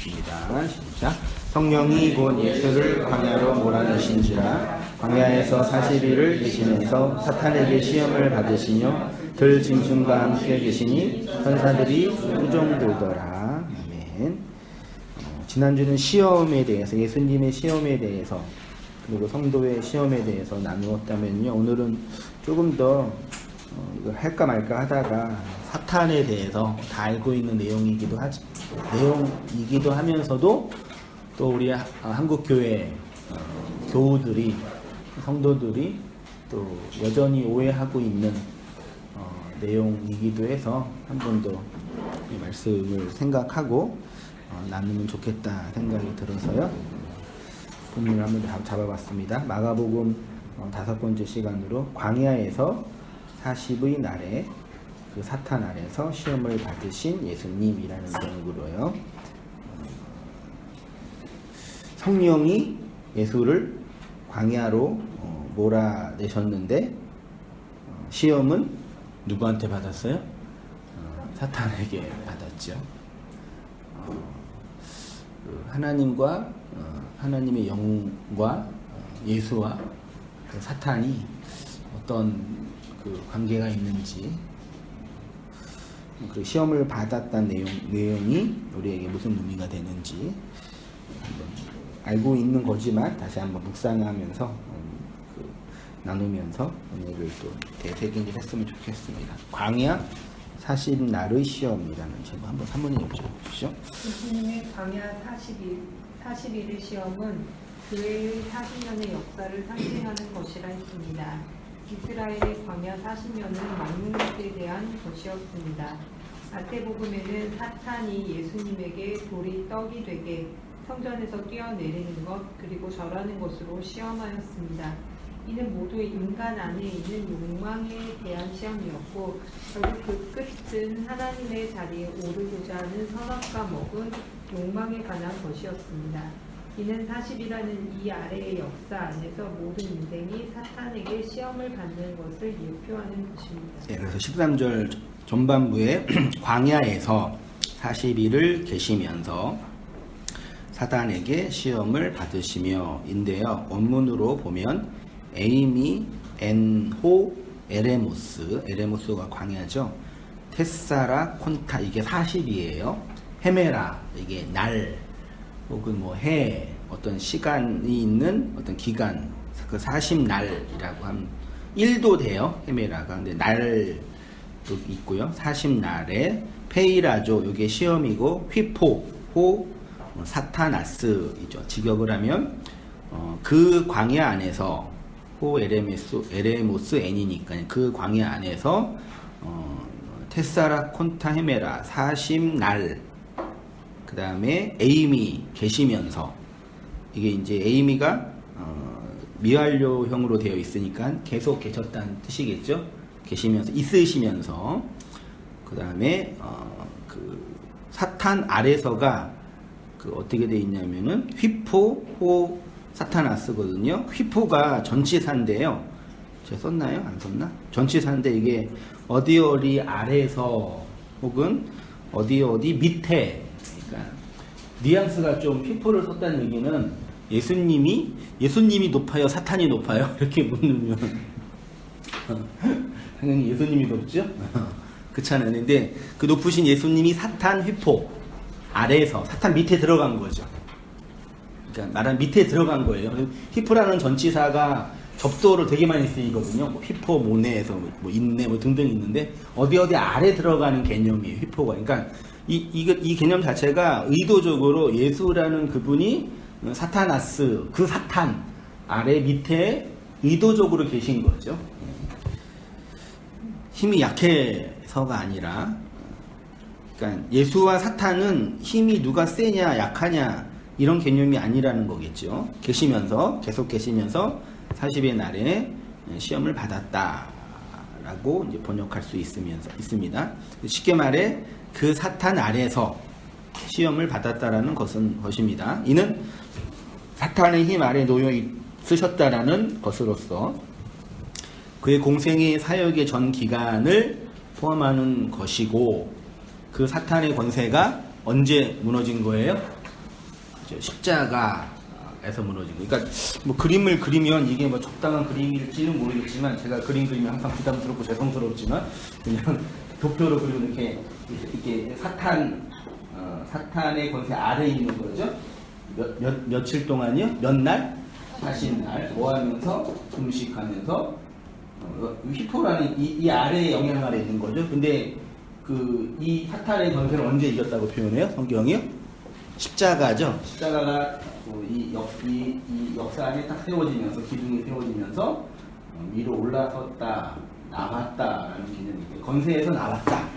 입니다. 시작. 성령이 곧 예수를 광야로 몰아내신지라 광야에서 40일을 계시면서 사탄에게 시험을 받으시며 들 짐승과 함께 계시니 천사들이 후종들더라. 아멘. 지난주는 시험에 대해서, 예수님의 시험에 대해서, 그리고 성도의 시험에 대해서 나누었다면요, 오늘은 조금 더 이걸 할까 말까 하다가 사탄에 대해서 다 알고 있는 내용이기도 하면서도 또 우리 한국교회 교우들이, 성도들이 또 여전히 오해하고 있는 내용이기도 해서 한 번 더 이 말씀을 생각하고 나누면 좋겠다 생각이 들어서요, 본문을 한번 잡아봤습니다. 마가복음 5번째 시간으로 광야에서 40의 날에 그 사탄 아래서 시험을 받으신 예수님이라는 제목으로요. 성령이 예수를 광야로 몰아내셨는데 시험은 누구한테 받았어요? 사탄에게 받았죠. 하나님과 하나님의 영과 예수와 그 사탄이 어떤 그 관계가 있는지, 그 시험을 받았다는 내용이 우리에게 무슨 의미가 되는지 한번 알고 있는 거지만 다시 한번 묵상하면서 나누면서 오늘을 또 되새김질 했으면 좋겠습니다. 광야 40날의 시험이라는 제목 한번 한번 읽어주십시오. 예수님의 광야 40일의 시험은 교회의 40년의 역사를 상징하는 것이라 했습니다. 이스라엘의 광야 40년은 망명에 대한 것이었습니다. 마태복음에는 사탄이 예수님에게 돌이 떡이 되게 성전에서 뛰어내리는 것, 그리고 절하는 것으로 시험하였습니다. 이는 모두 인간 안에 있는 욕망에 대한 시험이었고, 결국 그 끝은 하나님의 자리에 오르고자 하는 선악과 먹은 욕망에 관한 것이었습니다. 이는 40이라는 이 아래의 역사 안에서 모든 인생이 사탄에게 시험을 받는 것을 예표하는 것입니다. 네, 그래서 13절 전반부에 광야에서 40일을 계시면서 사탄에게 시험을 받으시며 인데요, 원문으로 보면 에이미, 엔호, 에레모스가 광야죠. 테사라, 콘타, 이게 40이에요. 헤메라, 이게 날 혹은 뭐 해, 어떤 시간이 있는 어떤 기간, 그 40날이라고 하면 1도 돼요, 헤메라가. 근데 날도 있고요. 40날에 페이라조, 이게 시험이고, 휘포, 호, 사타나스이죠. 직역을 하면 그 광야 안에서, 호 에레모스 N이니까 그 광야 안에서 테사라 콘타 헤메라 40날, 그 다음에 에이미 계시면서, 이게 이제 에이미가 미완료형으로 되어 있으니까 계속 계셨다는 뜻이겠죠. 계시면서, 있으시면서, 그 다음에 그 사탄 아래서가 그 어떻게 되어 있냐면은 휘포, 호, 사타나스거든요. 휘포가 전치사인데요. 제가 썼나요? 안 썼나? 전치사인데 이게 어디 아래서 혹은 어디 밑에, 그러니까 뉘앙스가 좀, 휘포를 썼다는 얘기는 예수님이 높아요, 사탄이 높아요? 이렇게 묻으면 당연히 예수님이 높죠? 그렇잖아요. 근데 그 높으신 예수님이 사탄 휘포 아래에서 사탄 밑에 들어간 거죠. 그러니까 말하면 밑에 들어간 거예요. 휘포라는 전치사가 접두어로 되게 많이 쓰이거든요. 뭐 휘포, 모네에서 뭐 인내 뭐 등등 있는데 어디 아래 들어가는 개념이에요, 휘포가. 그러니까 이 개념 자체가 의도적으로 예수라는 그분이 사타나스, 그 사탄 아래 밑에 의도적으로 계신 거죠. 힘이 약해서가 아니라, 그러니까 예수와 사탄은 힘이 누가 세냐 약하냐 이런 개념이 아니라는 거겠죠. 계속 계시면서 40의 날에 시험을 받았다라고 이제 번역할 수 있습니다. 쉽게 말해 그 사탄 아래서 시험을 받았다라는 것입니다. 이는 사탄의 힘 아래 놓여 있으셨다라는 것으로서 그의 공생의 사역의 전 기간을 포함하는 것이고, 그 사탄의 권세가 언제 무너진 거예요? 십자가에서 무너지고. 그러니까 뭐 그림을 그리면 이게 뭐 적당한 그림일지는 모르겠지만 제가 그림 그리면 항상 부담스럽고 죄송스럽지만 그냥 도표로 그리고 이렇게 사탄의 권세 아래에 있는 거죠. 며칠 동안요? 몇 날? 40날 뭐 하면서 금식하면서 히포라는 이 아래에 영향 아래 있는 거죠. 근데 이 사탄의 권세를 언제 이겼다고 표현해요? 성경이요? 십자가죠. 십자가가 이 역사 안에 딱 세워지면서 기둥이 세워지면서 위로 올라섰다, 나왔다라는 개념이에요. 권세에서 나왔다.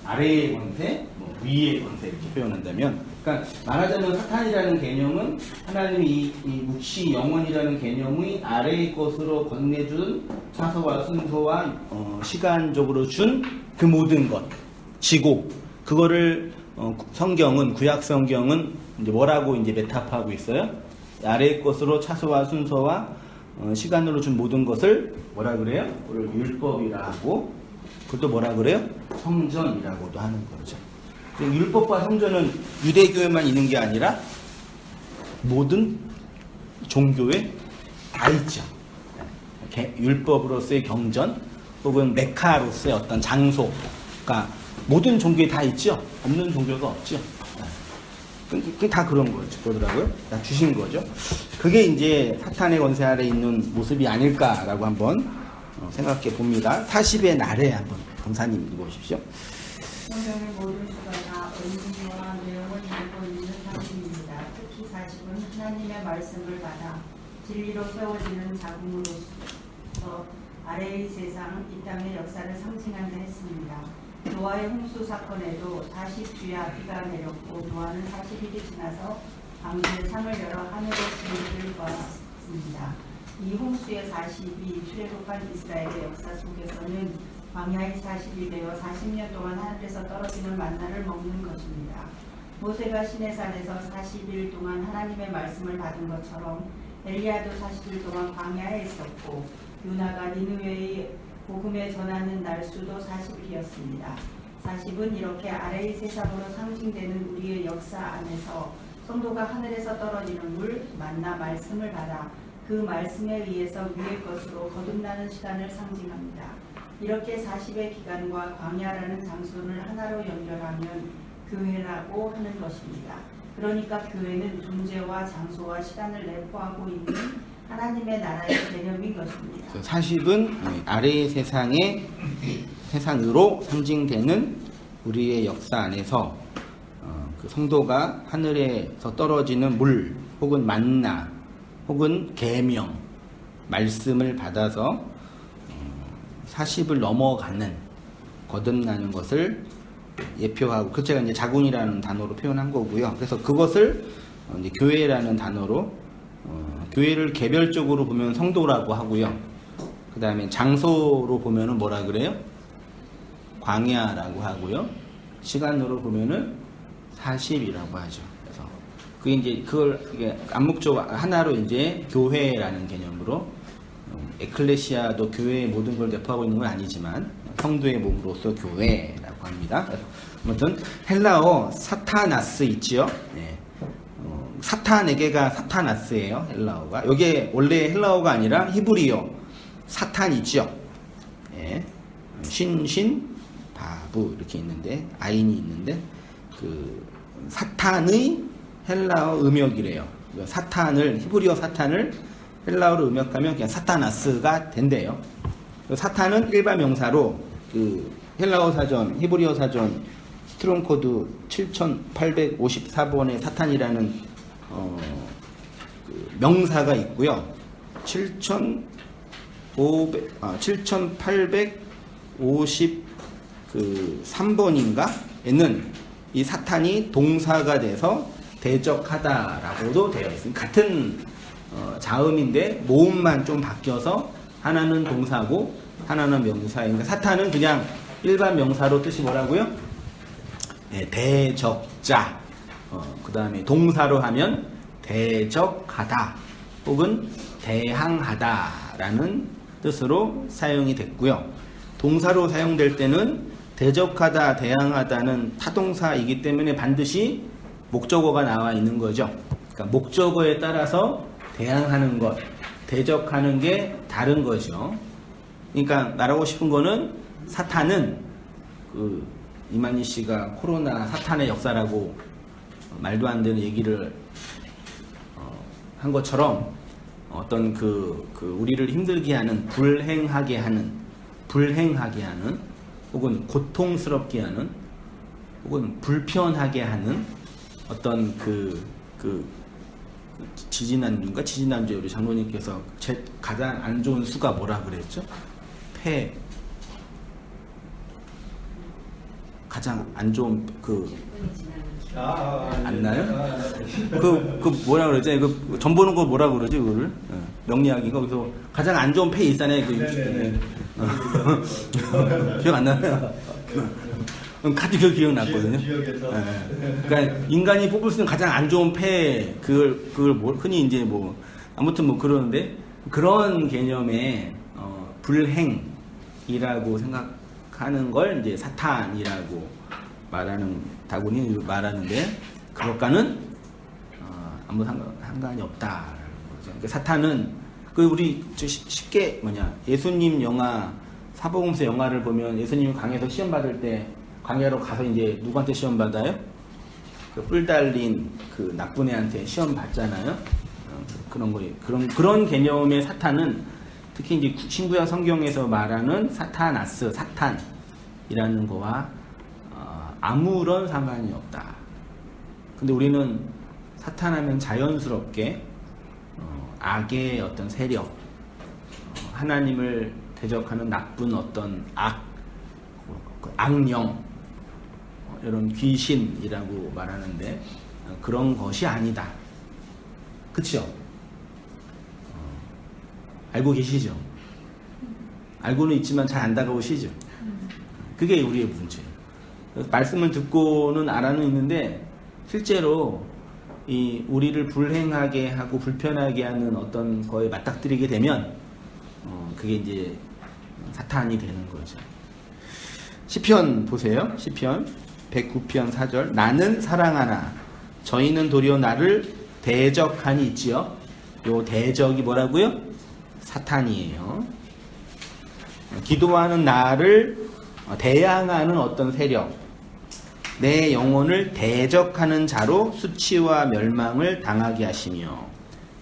아래의 권세, 위의 권세 이렇게 표현한다면, 그러니까 말하자면 사탄이라는 개념은 하나님이 이 묵시 영원이라는 개념의 아래의 것으로 건네준 차서와 순서와 시간적으로 준 그 모든 것, 지고 그거를 성경은 구약 성경은 이제 뭐라고 이제 메타파하고 있어요? 아래의 것으로 차서와 순서와 시간으로 준 모든 것을 뭐라 그래요? 그걸 율법이라 하고 그것도 뭐라 그래요? 성전이라고도 하는 거죠. 율법과 성전은 유대교에만 있는 게 아니라 모든 종교에 다 있죠. 율법으로서의 경전 혹은 메카로서의 어떤 장소, 그러니까 모든 종교에 다 있죠. 없는 종교가 없죠. 그게 다 그런 거더라고요. 다 주신 거죠. 그게 이제 사탄의 권세 아래 있는 모습이 아닐까라고 한번 생각해 봅니다. 40의 날에 한번 검사님 읽어보십시오. 성경의 모든 수가 언진과 내용을 읽고 있는 40입니다. 특히 40은 하나님의 말씀을 받아 진리로 세워지는 자궁으로서 아래의 세상, 이 땅의 역사를 상징한다 했습니다. 노아의 홍수 사건에도 40주야 비가 내렸고 노아는 40일이 지나서 방주의 창을 열어 하늘의 진리를 보았습니다. 이 홍수의 40이 출애굽한 이스라엘의 역사 속에서는 광야의 40이 되어 40년 동안 하늘에서 떨어지는 만나를 먹는 것입니다. 모세가 시내산에서 40일 동안 하나님의 말씀을 받은 것처럼 엘리야도 40일 동안 광야에 있었고 요나가 니느웨의 복음에 전하는 날수도 40일이었습니다. 40은 이렇게 아래의 세상으로 상징되는 우리의 역사 안에서 성도가 하늘에서 떨어지는 물, 만나 말씀을 받아 그 말씀에 의해서 위의 것으로 거듭나는 시간을 상징합니다. 이렇게 40의 기간과 광야라는 장소를 하나로 연결하면 교회라고 하는 것입니다. 그러니까 교회는 존재와 장소와 시간을 내포하고 있는 하나님의 나라의 개념인 것입니다. 40은 아래의 세상으로 상징되는 우리의 역사 안에서 그 성도가 하늘에서 떨어지는 물 혹은 만나 혹은 계명 말씀을 받아서 40을 넘어가는 거듭나는 것을 예표하고 그 제가 이제 자군이라는 단어로 표현한 거고요. 그래서 그것을 이제 교회라는 단어로 교회를 개별적으로 보면 성도라고 하고요. 그 다음에 장소로 보면은 뭐라 그래요? 광야라고 하고요. 시간으로 보면은 40이라고 하죠. 그래서 그게 이제 그걸 암묵적 하나로 이제 교회라는 개념으로 에클레시아도 교회의 모든 걸 내포하고 있는 건 아니지만 성도의 몸으로서 교회라고 합니다. 아무튼 헬라어 사타나스 있지요. 네. 사탄에게가 사타나스예요. 헬라어가. 이게 원래 헬라어가 아니라 히브리어 사탄이죠. 예. 신, 바부 이렇게 있는데 아인이 있는데 그 사탄의 헬라어 음역이래요. 사탄을 히브리어 사탄을 헬라어로 음역하면 그냥 사타나스가 된대요. 사탄은 일반 명사로 그 헬라어 사전, 히브리어 사전 스트롱 코드 7854번의 사탄이라는 그 명사가 있고요. 7853번인가에는 이 사탄이 동사가 돼서 대적하다라고도 되어 있습니다. 같은 자음인데 모음만 좀 바뀌어서 하나는 동사고 하나는 명사인가. 사탄은 그냥 일반 명사로 뜻이 뭐라고요? 네, 대적자. 그 다음에 동사로 하면 대적하다 혹은 대항하다라는 뜻으로 사용이 됐고요. 동사로 사용될 때는 대적하다, 대항하다는 타동사이기 때문에 반드시 목적어가 나와 있는 거죠. 그러니까 목적어에 따라서 대항하는 것, 대적하는 게 다른 거죠. 그러니까 말하고 싶은 거는 사탄은 그 이만희 씨가 코로나 사탄의 역사라고 말도 안 되는 얘기를 한 것처럼 어떤 우리를 힘들게 하는, 불행하게 하는, 혹은 고통스럽게 하는, 혹은 불편하게 하는 어떤 지지난주에 우리 장로님께서 가장 안 좋은 수가 뭐라 그랬죠? 가장 안 좋은 안 나요? 뭐라 그러지? 전 보는 거 뭐라 그러지, 그거를? 명리학인가? 거기서 가장 안 좋은 폐 있잖아요. 기억 안 나요? 카드 기억났거든요. 그러니까 인간이 뽑을 수 있는 가장 안 좋은 폐, 그걸 흔히 이제 아무튼 그러는데, 그런 개념의, 불행이라고 생각하는 걸 이제 사탄이라고 다곤이 말하는데, 그것과는 아무 상관이 없다. 그러니까 사탄은 우리 쉽게 예수님 영화, 사복음서 영화를 보면 예수님이 광야에서 시험 받을 때 광야로 가서 이제 누구한테 시험 받아요? 뿔 달린 나쁜 애한테 시험 받잖아요. 그런 거예요. 그런 개념의 사탄은 특히 이제 신구약 성경에서 말하는 사탄이라는 거와 아무런 상관이 없다. 근데 우리는 사탄하면 자연스럽게 악의 어떤 세력, 하나님을 대적하는 나쁜 어떤 악령, 이런 귀신이라고 말하는데 그런 것이 아니다. 그쵸? 알고 계시죠? 알고는 있지만 잘 안 다가오시죠? 그게 우리의 문제예요. 말씀을 듣고는 알아는 있는데 실제로 우리를 불행하게 하고 불편하게 하는 어떤 거에 맞닥뜨리게 되면 그게 이제 사탄이 되는 거죠. 시편 보세요. 시편 109편 4절. 나는 사랑하나 저희는 도리어 나를 대적하니 있지요. 요 대적이 뭐라고요? 사탄이에요. 기도하는 나를 대항하는 어떤 세력, 내 영혼을 대적하는 자로 수치와 멸망을 당하게 하시며,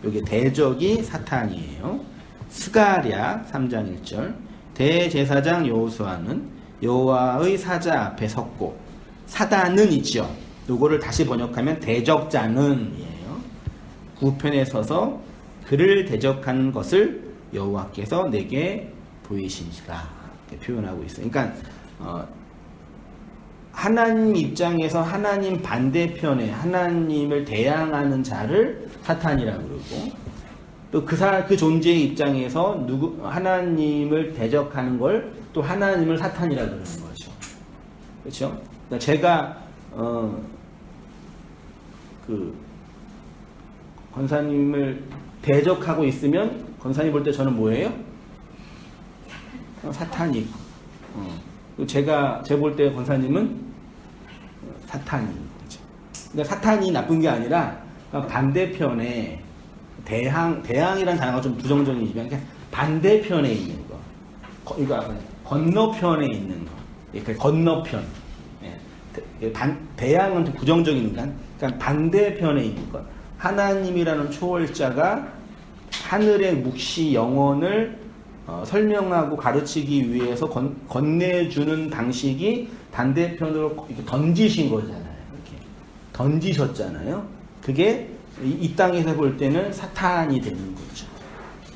요게 대적이 사탄이에요. 스가랴 3장 1절. 대제사장 여호수아는 여호와의 사자 앞에 섰고, 사단은 있죠. 요거를 다시 번역하면 대적자는 이에요. 구편에 서서 그를 대적하는 것을 여호와께서 내게 보이신지라 이렇게 표현하고 있어요. 그러니까 하나님 입장에서 하나님 반대편에 하나님을 대항하는 자를 사탄이라고 그러고, 또 그 존재의 입장에서 하나님을 대적하는 걸 또 하나님을 사탄이라고 그러는 거죠. 그렇죠? 그러니까 제가 권사님을 대적하고 있으면 권사님 볼 때 저는 뭐예요? 사탄이고, 제가 볼 때 권사님은 사탄인 거죠. 그러니까 사탄이 나쁜 게 아니라 반대편에 대항이라는 단어가 좀 부정적이지만 그냥 반대편에 있는 거, 그러니까 건너편에 있는 거, 그러니까 건너편. 대항은 좀 부정적이니까, 그러니까 반대편에 있는 것. 하나님이라는 초월자가 하늘의 묵시 영혼을 설명하고 가르치기 위해서 건네주는 방식이 반대편으로 이렇게 던지신 거잖아요. 이렇게 던지셨잖아요. 그게 이 땅에서 볼 때는 사탄이 되는 거죠.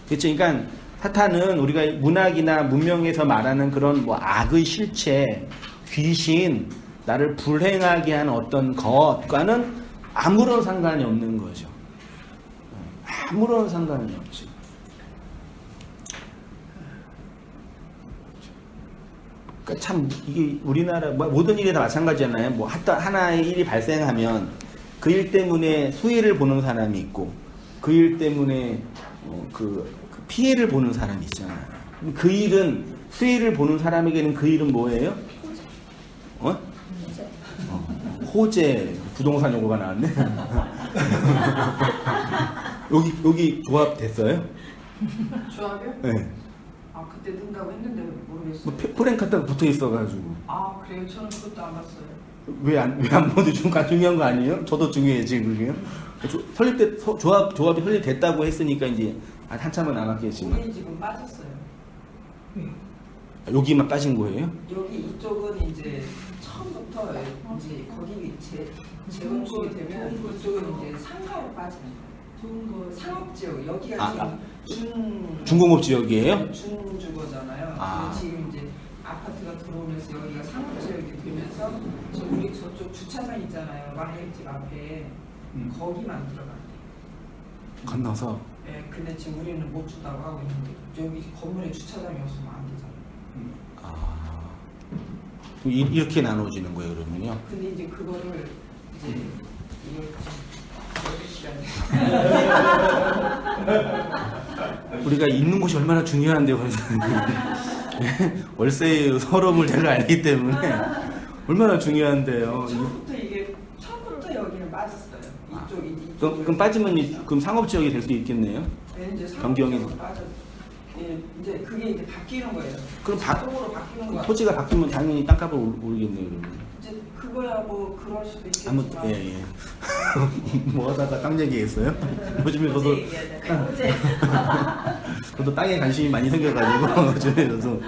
그렇죠? 그러니까 사탄은 우리가 문학이나 문명에서 말하는 그런 악의 실체, 귀신, 나를 불행하게 하는 어떤 것과는 아무런 상관이 없는 거죠. 아무런 상관이 없지. 그러니까 참 이게 우리나라 모든 일에 다 마찬가지잖아요. 하나의 일이 발생하면 그 일 때문에 수혜를 보는 사람이 있고, 그 일 때문에 그 피해를 보는 사람이 있잖아요. 그 일은 수혜를 보는 사람에게는 그 일은 뭐예요? 호재 부동산 용어가 나왔네. 여기 조합 됐어요? 조합이요? 네. 아 그때 든다고 했는데 모르겠어요. 뭐 프랭카드가 붙어 있어가지고. 아 그래요? 저는 그것도 안 봤어요. 왜 안 보도 중요한 거 아니에요? 저도 중요해 지금 그게요. 설립 때 조합이 설립됐다고 했으니까 이제 한참은 남았겠지만 우리 지금 빠졌어요. 여기만 빠진 거예요? 여기 이쪽은 이제 처음부터 이제 거기 재건축이 되면 이쪽은 이제 상가로 빠지는 거예요. 좋은 거 상업지역 여기가 지금 중공업 지역이에요? 준주거잖아요. 아. 근데 지금 이제 아파트가 들어오면서 여기가 상업지역이 되면서 지금 우리 저쪽 주차장 있잖아요. 마켓집 앞에 거기만 들어가요. 건너서. 예, 근데 지금 우리는 못 준다고 하고 있는데 여기 건물에 주차장이 없으면 안 되잖아요. 이렇게 나눠지는 거예요 그러면요? 근데 이제 그거를 이제 이걸 우리가 있는 곳이 얼마나 중요한데요, 그래서 월세의 서러움을 제가 알기 때문에 얼마나 중요한데요. 처음부터 여기는 빠졌어요. 이쪽 그럼 빠지면 그럼 상업 지역이 될 수 있겠네요. 네, 이제 변경이. 빠져. 예, 이제 그게 이제 바뀌는 거예요. 그럼 자동으로 바뀌는 거야. 토지가 바뀌면 당연히 땅값을 오르겠네요, 그러면. 이제 그거야 뭐 그럴 수도 있겠지만. 아무튼 예. 뭐 하다가 땅 얘기했어요? 요즘에 저도 땅에 관심이 많이 생겨가지고 요즘에 저도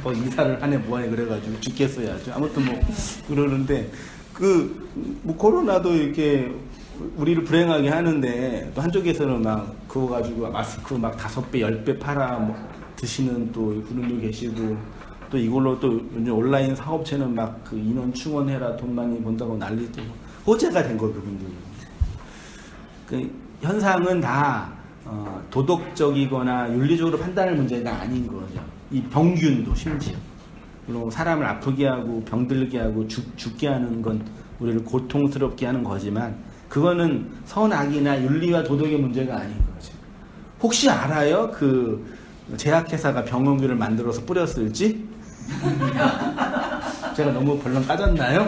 뭐 이사를 하네 뭐하네 그래가지고 죽겠어요 아주. 아무튼 뭐 그러는데 뭐 코로나도 이렇게 우리를 불행하게 하는데 또 한쪽에서는 막 그거 가지고 마스크 막 5배 10배 팔아 뭐 드시는 또 분들도 계시고 또 이걸로 또 요즘 온라인 사업체는 막 그 인원 충원해라 돈 많이 번다고 난리도 호재가 된 거예요 그분들. 그 현상은 다 도덕적이거나 윤리적으로 판단할 문제가 아닌 거죠. 이 병균도 심지어 물론 사람을 아프게 하고 병들게 하고 죽게 하는 건 우리를 고통스럽게 하는 거지만 그거는 선악이나 윤리와 도덕의 문제가 아닌 거죠. 혹시 알아요? 그 제약회사가 병원균을 만들어서 뿌렸을지? 제가 너무 벌렁 까졌나요?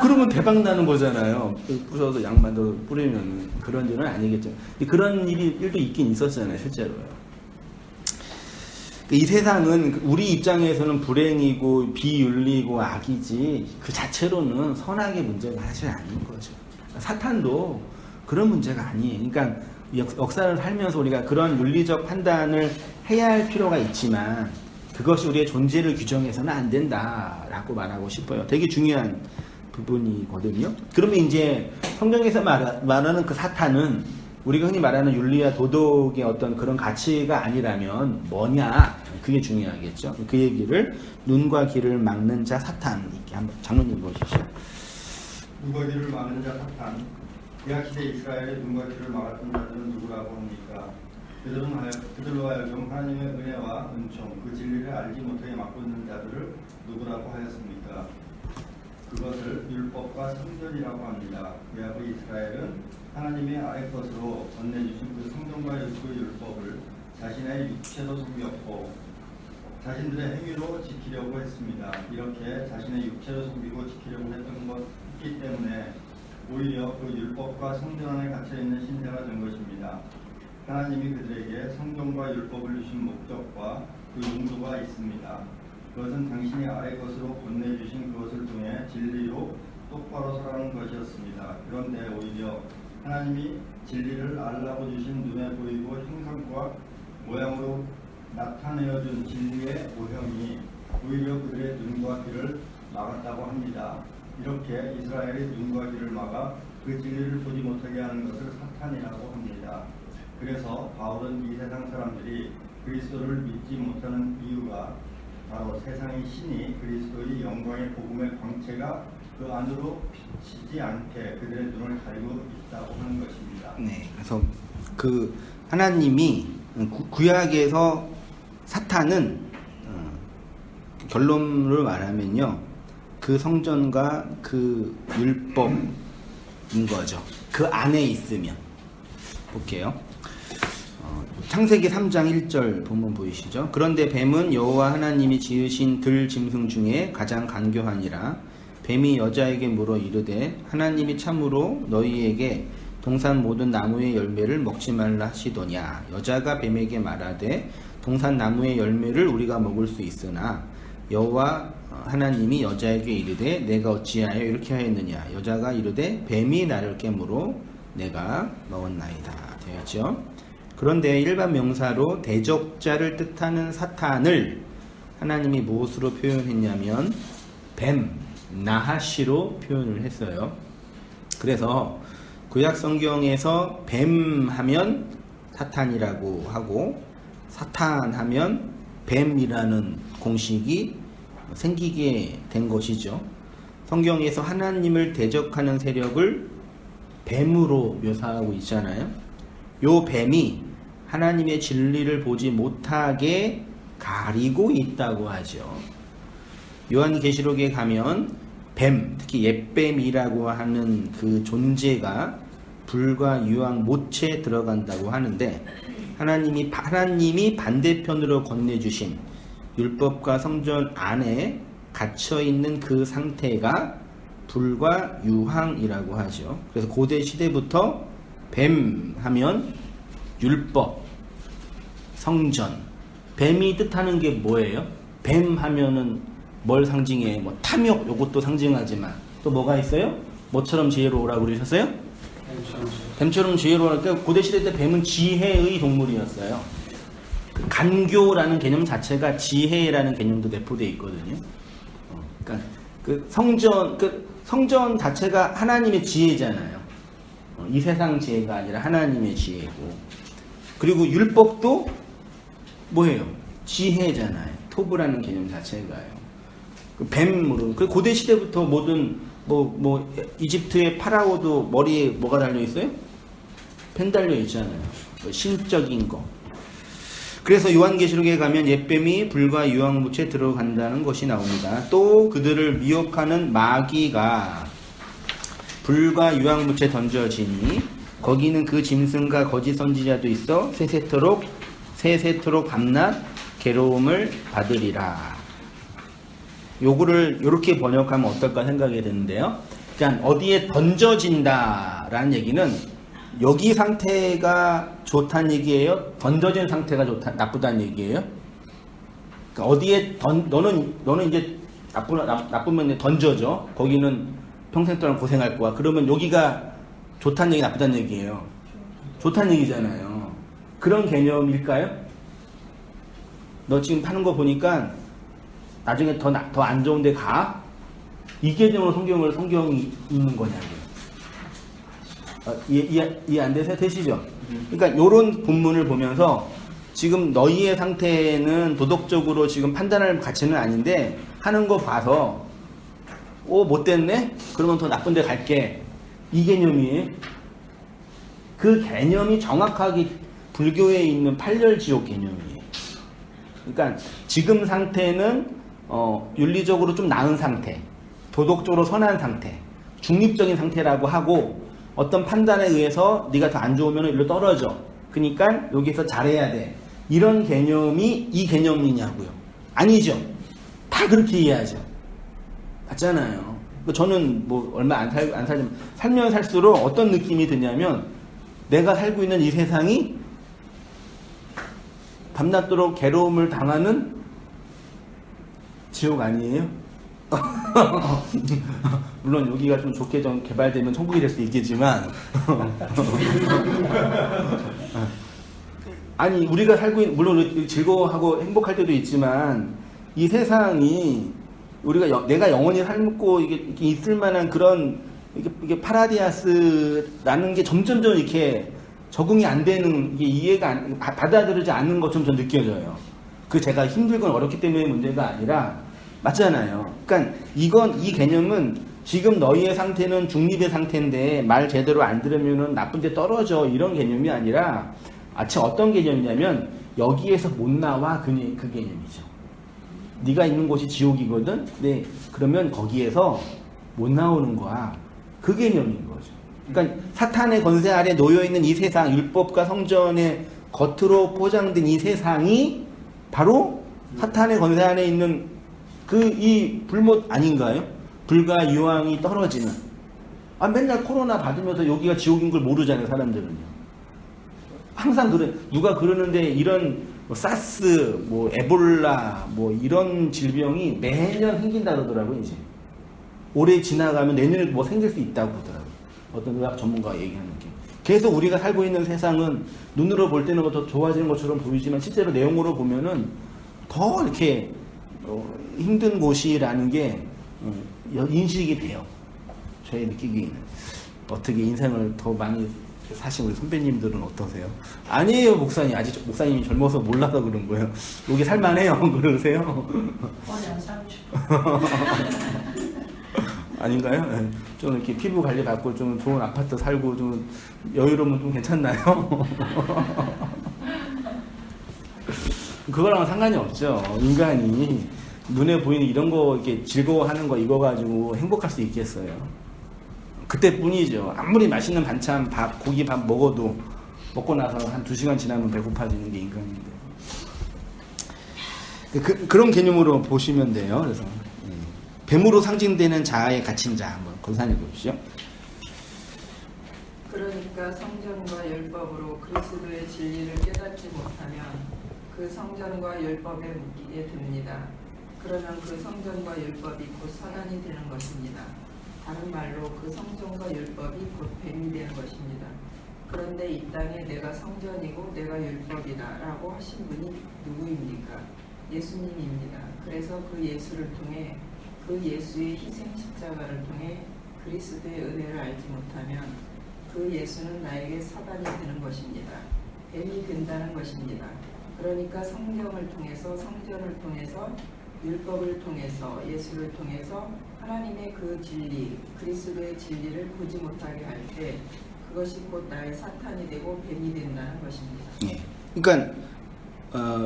그러면 대박 나는 거잖아요. 부셔서 약 만들어서 뿌리면 그런 일은 아니겠죠. 근데 그런 일도 있긴 있었잖아요, 실제로요. 이 세상은 우리 입장에서는 불행이고 비윤리고 악이지 그 자체로는 선악의 문제가 사실 아닌 거죠. 사탄도 그런 문제가 아니에요. 그러니까 역사를 살면서 우리가 그런 윤리적 판단을 해야 할 필요가 있지만 그것이 우리의 존재를 규정해서는 안 된다라고 말하고 싶어요. 되게 중요한 부분이거든요. 그러면 이제 성경에서 말하는 그 사탄은 우리가 흔히 말하는 윤리와 도덕의 어떤 그런 가치가 아니라면 뭐냐? 그게 중요하겠죠. 그 얘기를 눈과 귀를 막는 자 사탄 이렇게 한번 장로님 보십시오. 눈과 귀를 막는 자 사탄. 구약시대 이스라엘의 눈과 귀를 막았던 자들은 누구라고 합니까? 그들로 하여금 하나님의 은혜와 은총, 그 진리를 알지 못하게 막고 있는 자들을 누구라고 하였습니까? 그것을 율법과 성전이라고 합니다. 구약의 이스라엘은 하나님의 아래 것으로 건네주신 그 성전과 그 율법을 자신의 육체로 섬겼고 자신들의 행위로 지키려고 했습니다. 이렇게 자신의 육체로 섬기고 지키려고 했던 것이기 때문에 오히려 그 율법과 성전 안에 갇혀있는 신세가 된 것입니다. 하나님이 그들에게 성경과 율법을 주신 목적과 그 용도가 있습니다. 그것은 당신이 아래 것으로 건네주신 그것을 통해 진리로 똑바로 살아가는 것이었습니다. 그런데 오히려 하나님이 진리를 알라고 주신 눈에 보이고 형상과 모양으로 나타내어준 진리의 오형이 오히려 그들의 눈과 귀를 막았다고 합니다. 이렇게 이스라엘의 눈과 귀를 막아 그 진리를 보지 못하게 하는 것을 사탄이라고 합니다. 그래서 바울은 이 세상 사람들이 그리스도를 믿지 못하는 이유가 바로 세상의 신이 그리스도의 영광의 복음의 광채가 그 안으로 비치지 않게 그들의 눈을 가리고 있다고 하는 것입니다. 네, 그래서 그 하나님이 구약에서 사탄은 결론으로 말하면요, 그 성전과 그 율법인 거죠. 그 안에 있으면 볼게요. 창세기 3장 1절 본문 보이시죠? 그런데 뱀은 여호와 하나님이 지으신 들 짐승 중에 가장 간교하니라. 뱀이 여자에게 물어 이르되 하나님이 참으로 너희에게 동산 모든 나무의 열매를 먹지 말라 하시더냐. 여자가 뱀에게 말하되 동산 나무의 열매를 우리가 먹을 수 있으나 여호와 하나님이 여자에게 이르되 내가 어찌하여 이렇게 하였느냐. 여자가 이르되 뱀이 나를 깨므로 내가 먹었나이다. 되었죠. 그런데 일반 명사로 대적자를 뜻하는 사탄을 하나님이 무엇으로 표현했냐면 뱀, 나하시로 표현을 했어요. 그래서 구약 성경에서 뱀 하면 사탄이라고 하고 사탄 하면 뱀이라는 공식이 생기게 된 것이죠. 성경에서 하나님을 대적하는 세력을 뱀으로 묘사하고 있잖아요. 요 뱀이 하나님의 진리를 보지 못하게 가리고 있다고 하죠. 요한계시록에 가면 뱀, 특히 옛뱀이라고 하는 그 존재가 불과 유황 못에 들어간다고 하는데 하나님이 반대편으로 건네주신 율법과 성전 안에 갇혀있는 그 상태가 불과 유황이라고 하죠. 그래서 고대 시대부터 뱀 하면 율법, 성전, 뱀이 뜻하는 게 뭐예요? 뱀 하면은 뭘 상징해? 뭐 탐욕, 요것도 상징하지만 또 뭐가 있어요? 뭐처럼 지혜로우라고 그러셨어요? 뱀처럼 지혜로우니까 고대 시대 때 뱀은 지혜의 동물이었어요. 그 간교라는 개념 자체가 지혜라는 개념도 내포되어 있거든요. 그러니까 그 성전 자체가 하나님의 지혜잖아요. 이 세상 지혜가 아니라 하나님의 지혜고, 그리고 율법도 뭐예요? 지혜잖아요. 토브라는 개념 자체가요. 그 뱀으로, 그 고대 시대부터 모든 이집트의 파라오도 머리에 뭐가 달려 있어요? 뱀 달려 있잖아요. 신적인 거. 그래서 요한계시록에 가면 옛뱀이 불과 유황무채 들어간다는 것이 나옵니다. 또 그들을 미혹하는 마귀가 불과 유황무채 던져지니 거기는 그 짐승과 거짓 선지자도 있어 세세토록 밤낮 괴로움을 받으리라. 요거를 이렇게 번역하면 어떨까 생각이 드는데요. 그러니까 어디에 던져진다라는 얘기는 여기 상태가 좋다는 얘기예요? 던져진 상태가 나쁘다는 얘기예요? 그러니까 어디에 너는 이제 나쁘면 던져져. 거기는 평생 동안 고생할 거야. 그러면 여기가 좋다는 얘기, 나쁘다는 얘기예요? 좋다는 얘기잖아요. 그런 개념일까요? 너 지금 파는 거 보니까 나중에 더 안 좋은 데 가? 이 개념으로 성경이 있는 거냐고요. 이해 안 되세요? 되시죠? 그러니까 요런 본문을 보면서 지금 너희의 상태는 도덕적으로 지금 판단할 가치는 아닌데 하는 거 봐서 못됐네? 그러면 더 나쁜 데 갈게. 이 개념이에요. 그 개념이 정확하게 불교에 있는 팔렬지옥 개념이에요. 그러니까 지금 상태는 윤리적으로 좀 나은 상태, 도덕적으로 선한 상태, 중립적인 상태라고 하고 어떤 판단에 의해서 네가 더 안 좋으면 일로 떨어져. 그러니까 여기서 잘해야 돼. 이런 개념이 이 개념이냐고요. 아니죠. 다 그렇게 이해하죠. 맞잖아요. 저는 뭐 얼마 안 살지만 살면 살수록 어떤 느낌이 드냐면 내가 살고 있는 이 세상이 밤낮도록 괴로움을 당하는 지옥 아니에요? 물론 여기가 좀 좋게 좀 개발되면 천국이 될 수도 있겠지만 아니 우리가 살고 있는, 물론 즐거워하고 행복할 때도 있지만 이 세상이 내가 영원히 살고 이게 있을 만한 그런 이게 파라디아스라는 게 점점점 이렇게 적응이 안 되는, 이게 이해가 받아들이지 않는 것처럼 전 느껴져요. 제가 힘들건 어렵기 때문에 문제가 아니라, 맞잖아요. 그러니까 이 개념은 지금 너희의 상태는 중립의 상태인데 말 제대로 안 들으면은 나쁜 데 떨어져, 이런 개념이 아니라 어떤 개념이냐면 여기에서 못 나와, 그 개념이죠. 네가 있는 곳이 지옥이거든. 네, 그러면 거기에서 못 나오는 거야. 그 개념인 거죠. 그러니까 사탄의 권세 아래 놓여있는 이 세상, 율법과 성전의 겉으로 포장된 이 세상이 바로 사탄의 권세 안에 있는 이 불못 아닌가요? 불과 유황이 떨어지는. 맨날 코로나 받으면서 여기가 지옥인 걸 모르잖아요, 사람들은요. 항상 누가 그러는데 이런 뭐 사스, 뭐 에볼라, 뭐 이런 질병이 매년 생긴다 그러더라고요, 이제. 올해 지나가면 내년에 뭐 생길 수 있다고 그러더라고요. 어떤 의학 전문가가 얘기하는 게. 계속 우리가 살고 있는 세상은 눈으로 볼 때는 더 좋아지는 것처럼 보이지만 실제로 내용으로 보면은 더 이렇게 힘든 곳이라는 게 인식이 돼요. 저희 느끼기에는. 어떻게 인생을 더 많이 사실 우리 선배님들은 어떠세요? 아니에요, 목사님. 아직 목사님이 젊어서 몰라서 그런 거예요. 여기 살만해요. 그러세요? 안 살고 싶어. 아닌가요? 네. 좀 이렇게 피부 관리 받고 좀 좋은 아파트 살고 좀 여유로우면 좀 괜찮나요? 그거랑은 상관이 없죠. 인간이 눈에 보이는 이런 거 이렇게 즐거워하는 거 이거 가지고 행복할 수 있겠어요. 그때뿐이죠. 아무리 맛있는 반찬, 밥, 고기 밥 먹어도 먹고 나서 한 2시간 지나면 배고파지는 게 인간인데. 그런 개념으로 보시면 돼요. 그래서 뱀으로 상징되는 자아에 갇힌 자 한번 건사해 보십시오. 그러니까 성전과 율법으로 그리스도의 진리를 깨닫지 못하면 그 성전과 율법에 묶이게 됩니다. 그러면 그 성전과 율법이 곧 사단이 되는 것입니다. 다른 말로 그 성전과 율법이 곧 뱀이 되는 것입니다. 그런데 이 땅에 내가 성전이고 내가 율법이다 라고 하신 분이 누구입니까? 예수님입니다. 그래서 그 예수를 통해 그 예수의 희생 십자가를 통해 그리스도의 은혜를 알지 못하면 그 예수는 나에게 사단이 되는 것입니다. 뱀이 된다는 것입니다. 그러니까 성경을 통해서 성전을 통해서 율법을 통해서 예수를 통해서 하나님의 그 진리, 그리스도의 진리를 보지 못하게 할 때 그것이 곧 나의 사탄이 되고 뱀이 된다는 것입니다. 예. 그러니까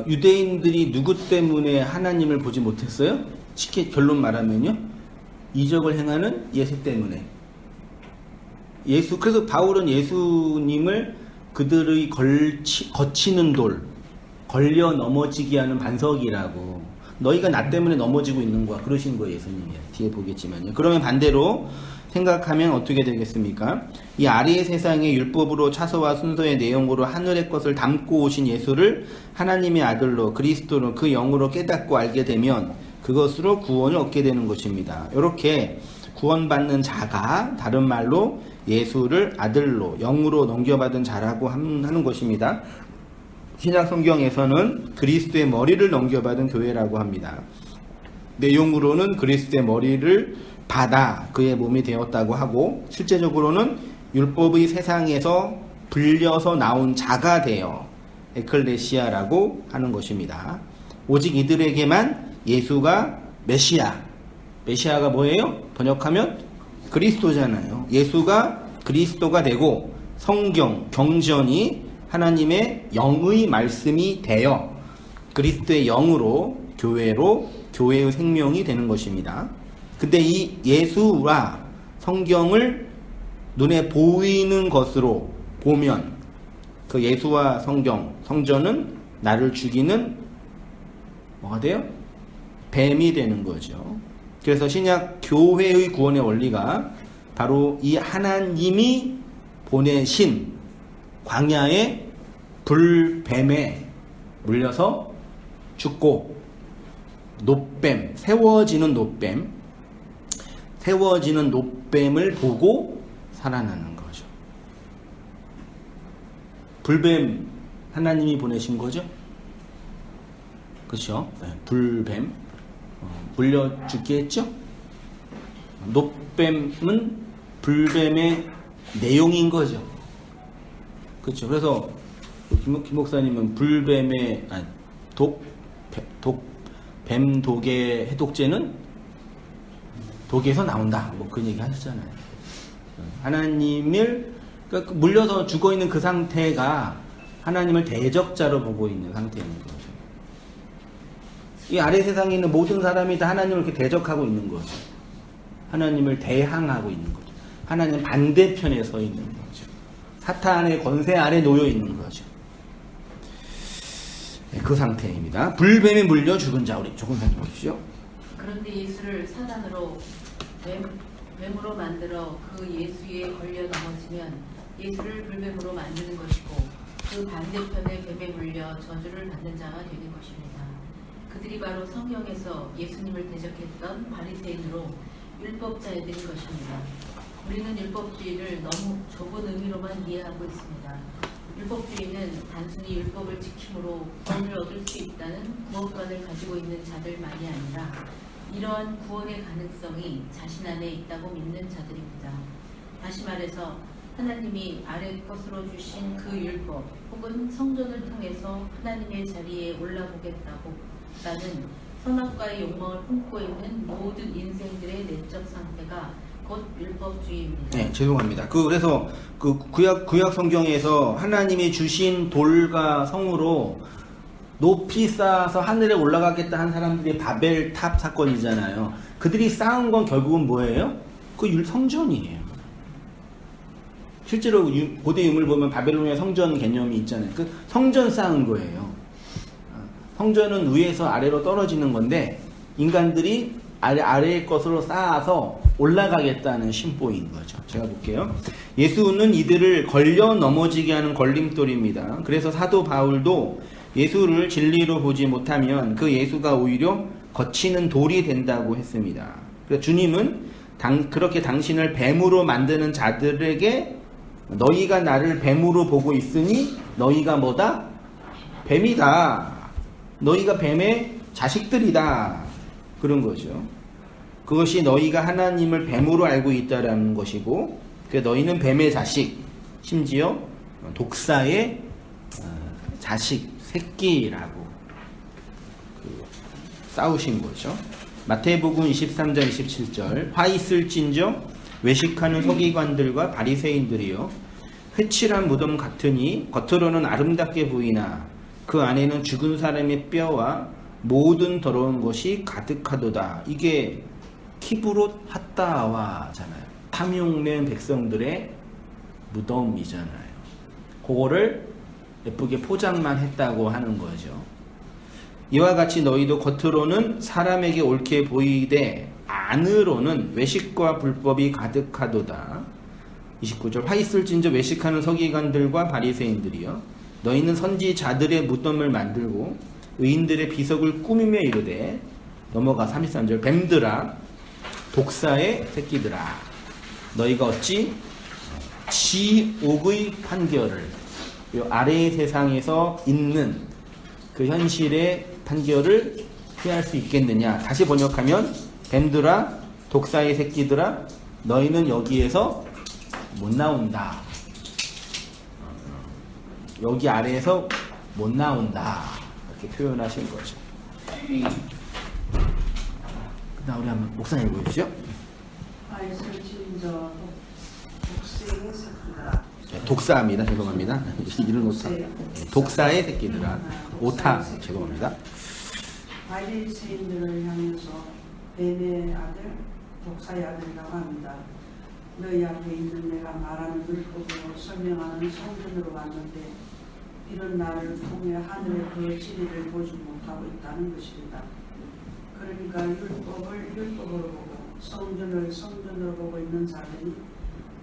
유대인들이 누구 때문에 하나님을 보지 못했어요? 쉽게 결론 말하면요, 이적을 행하는 예수 때문에. 그래서 바울은 예수님을 그들의 거치는 돌, 걸려 넘어지게 하는 반석이라고, 너희가 나 때문에 넘어지고 있는 거야, 그러신 거예요, 예수님이. 뒤에 보겠지만요. 그러면 반대로 생각하면 어떻게 되겠습니까? 이 아래의 세상의 율법으로 차서와 순서의 내용으로 하늘의 것을 담고 오신 예수를 하나님의 아들로, 그리스도로, 그 영으로 깨닫고 알게 되면 그것으로 구원을 얻게 되는 것입니다. 이렇게 구원받는 자가 다른 말로 예수를 아들로, 영으로 넘겨받은 자라고 하는 것입니다. 신약 성경에서는 그리스도의 머리를 넘겨받은 교회라고 합니다. 내용으로는 그리스도의 머리를 받아 그의 몸이 되었다고 하고, 실제적으로는 율법의 세상에서 불려서 나온 자가 되어 에클레시아라고 하는 것입니다. 오직 이들에게만 예수가 메시아가 뭐예요? 번역하면 그리스도잖아요. 예수가 그리스도가 되고 성경, 경전이 하나님의 영의 말씀이 되어 그리스도의 영으로 교회의 생명이 되는 것입니다. 근데 이 예수와 성경을 눈에 보이는 것으로 보면 그 예수와 성전은 나를 죽이는 뭐가 돼요? 뱀이 되는 거죠. 그래서 신약 교회의 구원의 원리가 바로 이 하나님이 보내신 광야의 불뱀에 물려서 죽고 노뱀, 세워지는 노뱀을 보고 살아나는 거죠. 불뱀 하나님이 보내신 거죠? 그렇죠? 네, 불뱀 물려 죽게 했죠? 노뱀은 불뱀의 내용인 거죠. 그렇죠. 그래서 김 목사님은 불뱀의 뱀독의 해독제는 독에서 나온다, 뭐 그런 얘기 하셨잖아요. 하나님을, 그러니까 물려서 죽어 있는 그 상태가 하나님을 대적자로 보고 있는 상태인 거죠. 이 아래 세상에 있는 모든 사람이 다 하나님을 이렇게 대적하고 있는 거죠. 하나님을 대항하고 있는 거죠. 하나님 반대편에 서 있는 거죠. 사탄의 권세 아래 놓여 있는 거죠. 네, 그 상태입니다. 불뱀에 물려 죽은 자, 우리 조금 살펴보십시오. 그런데 예수를 사단으로 뱀으로 만들어 그 예수에 걸려 넘어지면 예수를 불뱀으로 만드는 것이고 그 반대편에 뱀에 물려 저주를 받는 자가 되는 것입니다. 그들이 바로 성경에서 예수님을 대적했던 바리새인으로 율법자애들인 것입니다. 우리는 율법주의를 너무 좁은 의미로만 이해하고 있습니다. 율법주의는 단순히 율법을 지킴으로 구원을 얻을 수 있다는 구원관을 가지고 있는 자들만이 아니라 이러한 구원의 가능성이 자신 안에 있다고 믿는 자들입니다. 다시 말해서 하나님이 아래 것으로 주신 그 율법 혹은 성전을 통해서 하나님의 자리에 올라보겠다고 라는 선악과의 욕망을 품고 있는 모든 인생들의 내적 상태가 곧 율법주의입니다. 네, 죄송합니다. 그래서 그 구약 성경에서 하나님이 주신 돌과 성으로 높이 쌓아서 하늘에 올라가겠다 한 사람들이 바벨탑 사건이잖아요. 그들이 쌓은 건 결국은 뭐예요? 그 성전이에요. 실제로 고대 유물 보면 바벨로니아 성전 개념이 있잖아요. 그 성전 쌓은 거예요. 성전은 위에서 아래로 떨어지는 건데 인간들이 아래의 것으로 쌓아서 올라가겠다는 심보인 거죠. 제가 볼게요. 예수는 이들을 걸려 넘어지게 하는 걸림돌입니다. 그래서 사도 바울도 예수를 진리로 보지 못하면 그 예수가 오히려 거치는 돌이 된다고 했습니다. 그래서 주님은 그렇게 당신을 뱀으로 만드는 자들에게 너희가 나를 뱀으로 보고 있으니 너희가 뭐다? 뱀이다. 너희가 뱀의 자식들이다. 그런 거죠. 그것이 너희가 하나님을 뱀으로 알고 있다라는 것이고, 너희는 뱀의 자식, 심지어 독사의 자식, 새끼라고 싸우신 거죠. 마태복음 23장 27절 화 있을진저 외식하는 서기관들과 바리새인들이여 회칠한 무덤 같으니 겉으로는 아름답게 보이나 그 안에는 죽은 사람의 뼈와 모든 더러운 것이 가득하도다. 이게 키브롯 핫다와잖아요. 탐욕낸 백성들의 무덤이잖아요. 그거를 예쁘게 포장만 했다고 하는 거죠. 이와 같이 너희도 겉으로는 사람에게 옳게 보이되 안으로는 외식과 불법이 가득하도다. 29절 화 있을진저 외식하는 서기관들과 바리새인들이여 너희는 선지자들의 무덤을 만들고 의인들의 비석을 꾸미며 이르되 넘어가 33절 뱀들아 독사의 새끼들아 너희가 어찌 지옥의 판결을 이 아래의 세상에서 있는 그 현실의 판결을 피할 수 있겠느냐. 다시 번역하면 뱀들아 독사의 새끼들아 너희는 여기에서 못 나온다. 여기 아래에서 못 나온다. 이렇게 표현하신 거죠. 나 우리 한번 목사님 보여주시죠. 독사의 새끼들아. 독사입니다. 죄송합니다. 이런 오타. 독사의 새끼들아. 오타. 죄송합니다. 바리새인들을 향해서 뱀의 아들, 독사의 아들이라고 합니다. 너희 앞에 있는 내가 말하는 율법으로 설명하는 성전으로 왔는데 이런 나를 통해 하늘의 그 진리를 보지 못하고 있다는 것입니다. 그러니까 율법을 율법으로 보고 성전을 성전으로 보고 있는 자들이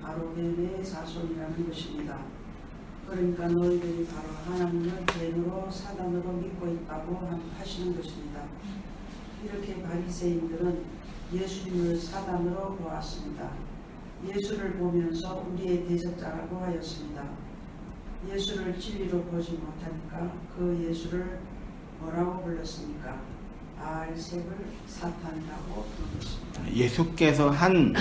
바로 뱀의 자손이라는 것입니다. 그러니까 너희들이 바로 하나님을 뱀으로 사단으로 믿고 있다고 하시는 것입니다. 이렇게 바리새인들은 예수님을 사단으로 보았습니다. 예수를 보면서 우리의 대적자라고 하였습니다. 예수를 진리로 보지 못하니까 그 예수를 뭐라고 불렀습니까? 바알세불 사탄이라고 불렀습니다. 예수께서 한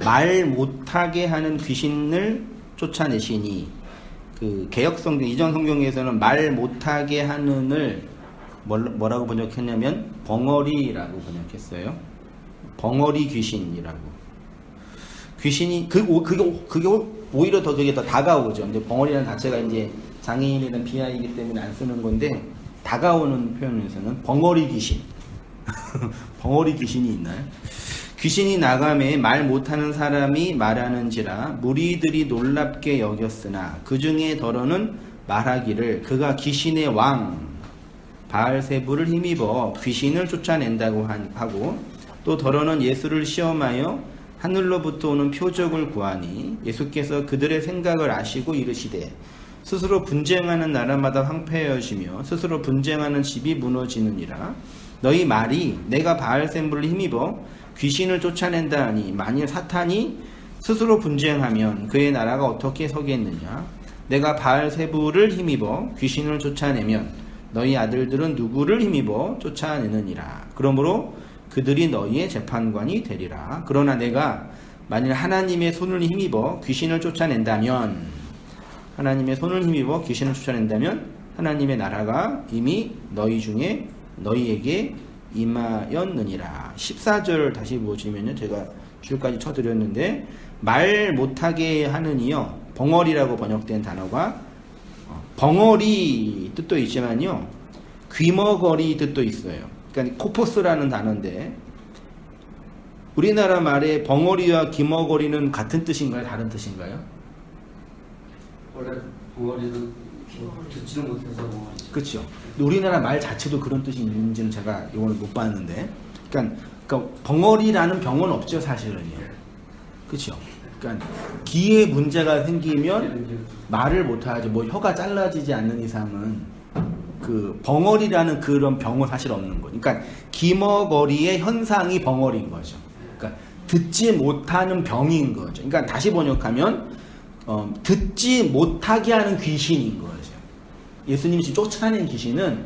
말 못하게 하는 귀신을 쫓아내시니 그 개역성경 이전 성경에서는 말 못하게 하는을 뭐라고 번역했냐면 벙어리라고 번역했어요. 벙어리 귀신이라고. 귀신이 그게 오히려 더 그게 더 다가오죠. 근데 벙어리라는 자체가 이제 장애인이라는 비하이기 때문에 안 쓰는 건데 다가오는 표현에서는 벙어리 귀신. 벙어리 귀신이 있나요? 귀신이 나감에 말 못하는 사람이 말하는지라 무리들이 놀랍게 여겼으나 그 중에 더러는 말하기를 그가 귀신의 왕 바알세불을 힘입어 귀신을 쫓아낸다고 하고 또 더러는 예수를 시험하여 하늘로부터 오는 표적을 구하니 예수께서 그들의 생각을 아시고 이르시되 스스로 분쟁하는 나라마다 황폐하여지며 스스로 분쟁하는 집이 무너지느니라. 너희 말이 내가 바알세불을 힘입어 귀신을 쫓아낸다 하니 만일 사탄이 스스로 분쟁하면 그의 나라가 어떻게 서겠느냐. 내가 바알세불을 힘입어 귀신을 쫓아내면 너희 아들들은 누구를 힘입어 쫓아내느니라. 그러므로 그들이 너희의 재판관이 되리라. 그러나 내가 만일 하나님의 손을 힘입어 귀신을 쫓아낸다면 하나님의 나라가 이미 너희 중에 너희에게 임하였느니라. 14절 다시 보시면요, 제가 줄까지 쳐드렸는데 말 못하게 하느니요, 벙어리라고 번역된 단어가 벙어리 뜻도 있지만요, 귀머거리 뜻도 있어요. 그러니까 코포스라는 단어인데 우리나라 말에 벙어리와 귀머거리는 같은 뜻인가요? 다른 뜻인가요? 원래 벙어리는 듣지는 못해서 벙어리죠. 그렇죠. 우리나라 말 자체도 그런 뜻이 있는지는 제가 이거는 못 봤는데, 그러니까 벙어리라는 병은 없죠, 사실은요. 그렇죠. 그러니까 귀에 문제가 생기면 말을 못하죠. 뭐 혀가 잘라지지 않는 이상은 그 벙어리라는 그런 병은 사실 없는 거예요. 그러니까 귀머거리의 현상이 벙어리인 거죠. 그러니까 듣지 못하는 병인 거죠. 그러니까 다시 번역하면 듣지 못하게 하는 귀신인 거죠. 예수님이 쫓아낸 귀신은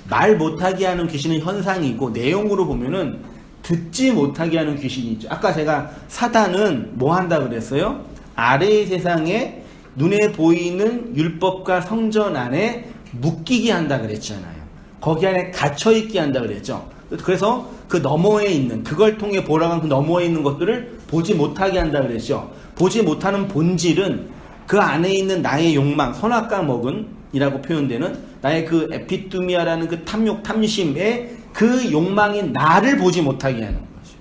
말 못하게 하는 귀신은 현상이고 내용으로 보면은 듣지 못하게 하는 귀신이 있죠. 아까 제가 사단은 뭐 한다 그랬어요? 아래의 세상에 눈에 보이는 율법과 성전 안에 묶이게 한다 그랬잖아요. 거기 안에 갇혀있게 한다 그랬죠. 그래서 그 너머에 있는, 그걸 통해 보라고 그 너머에 있는 것들을 보지 못하게 한다 그랬죠. 보지 못하는 본질은 그 안에 있는 나의 욕망, 선악과 먹은 이라고 표현되는 나의 그 에피투미아라는 그 탐욕, 탐심의 그 욕망이 나를 보지 못하게 하는 거죠.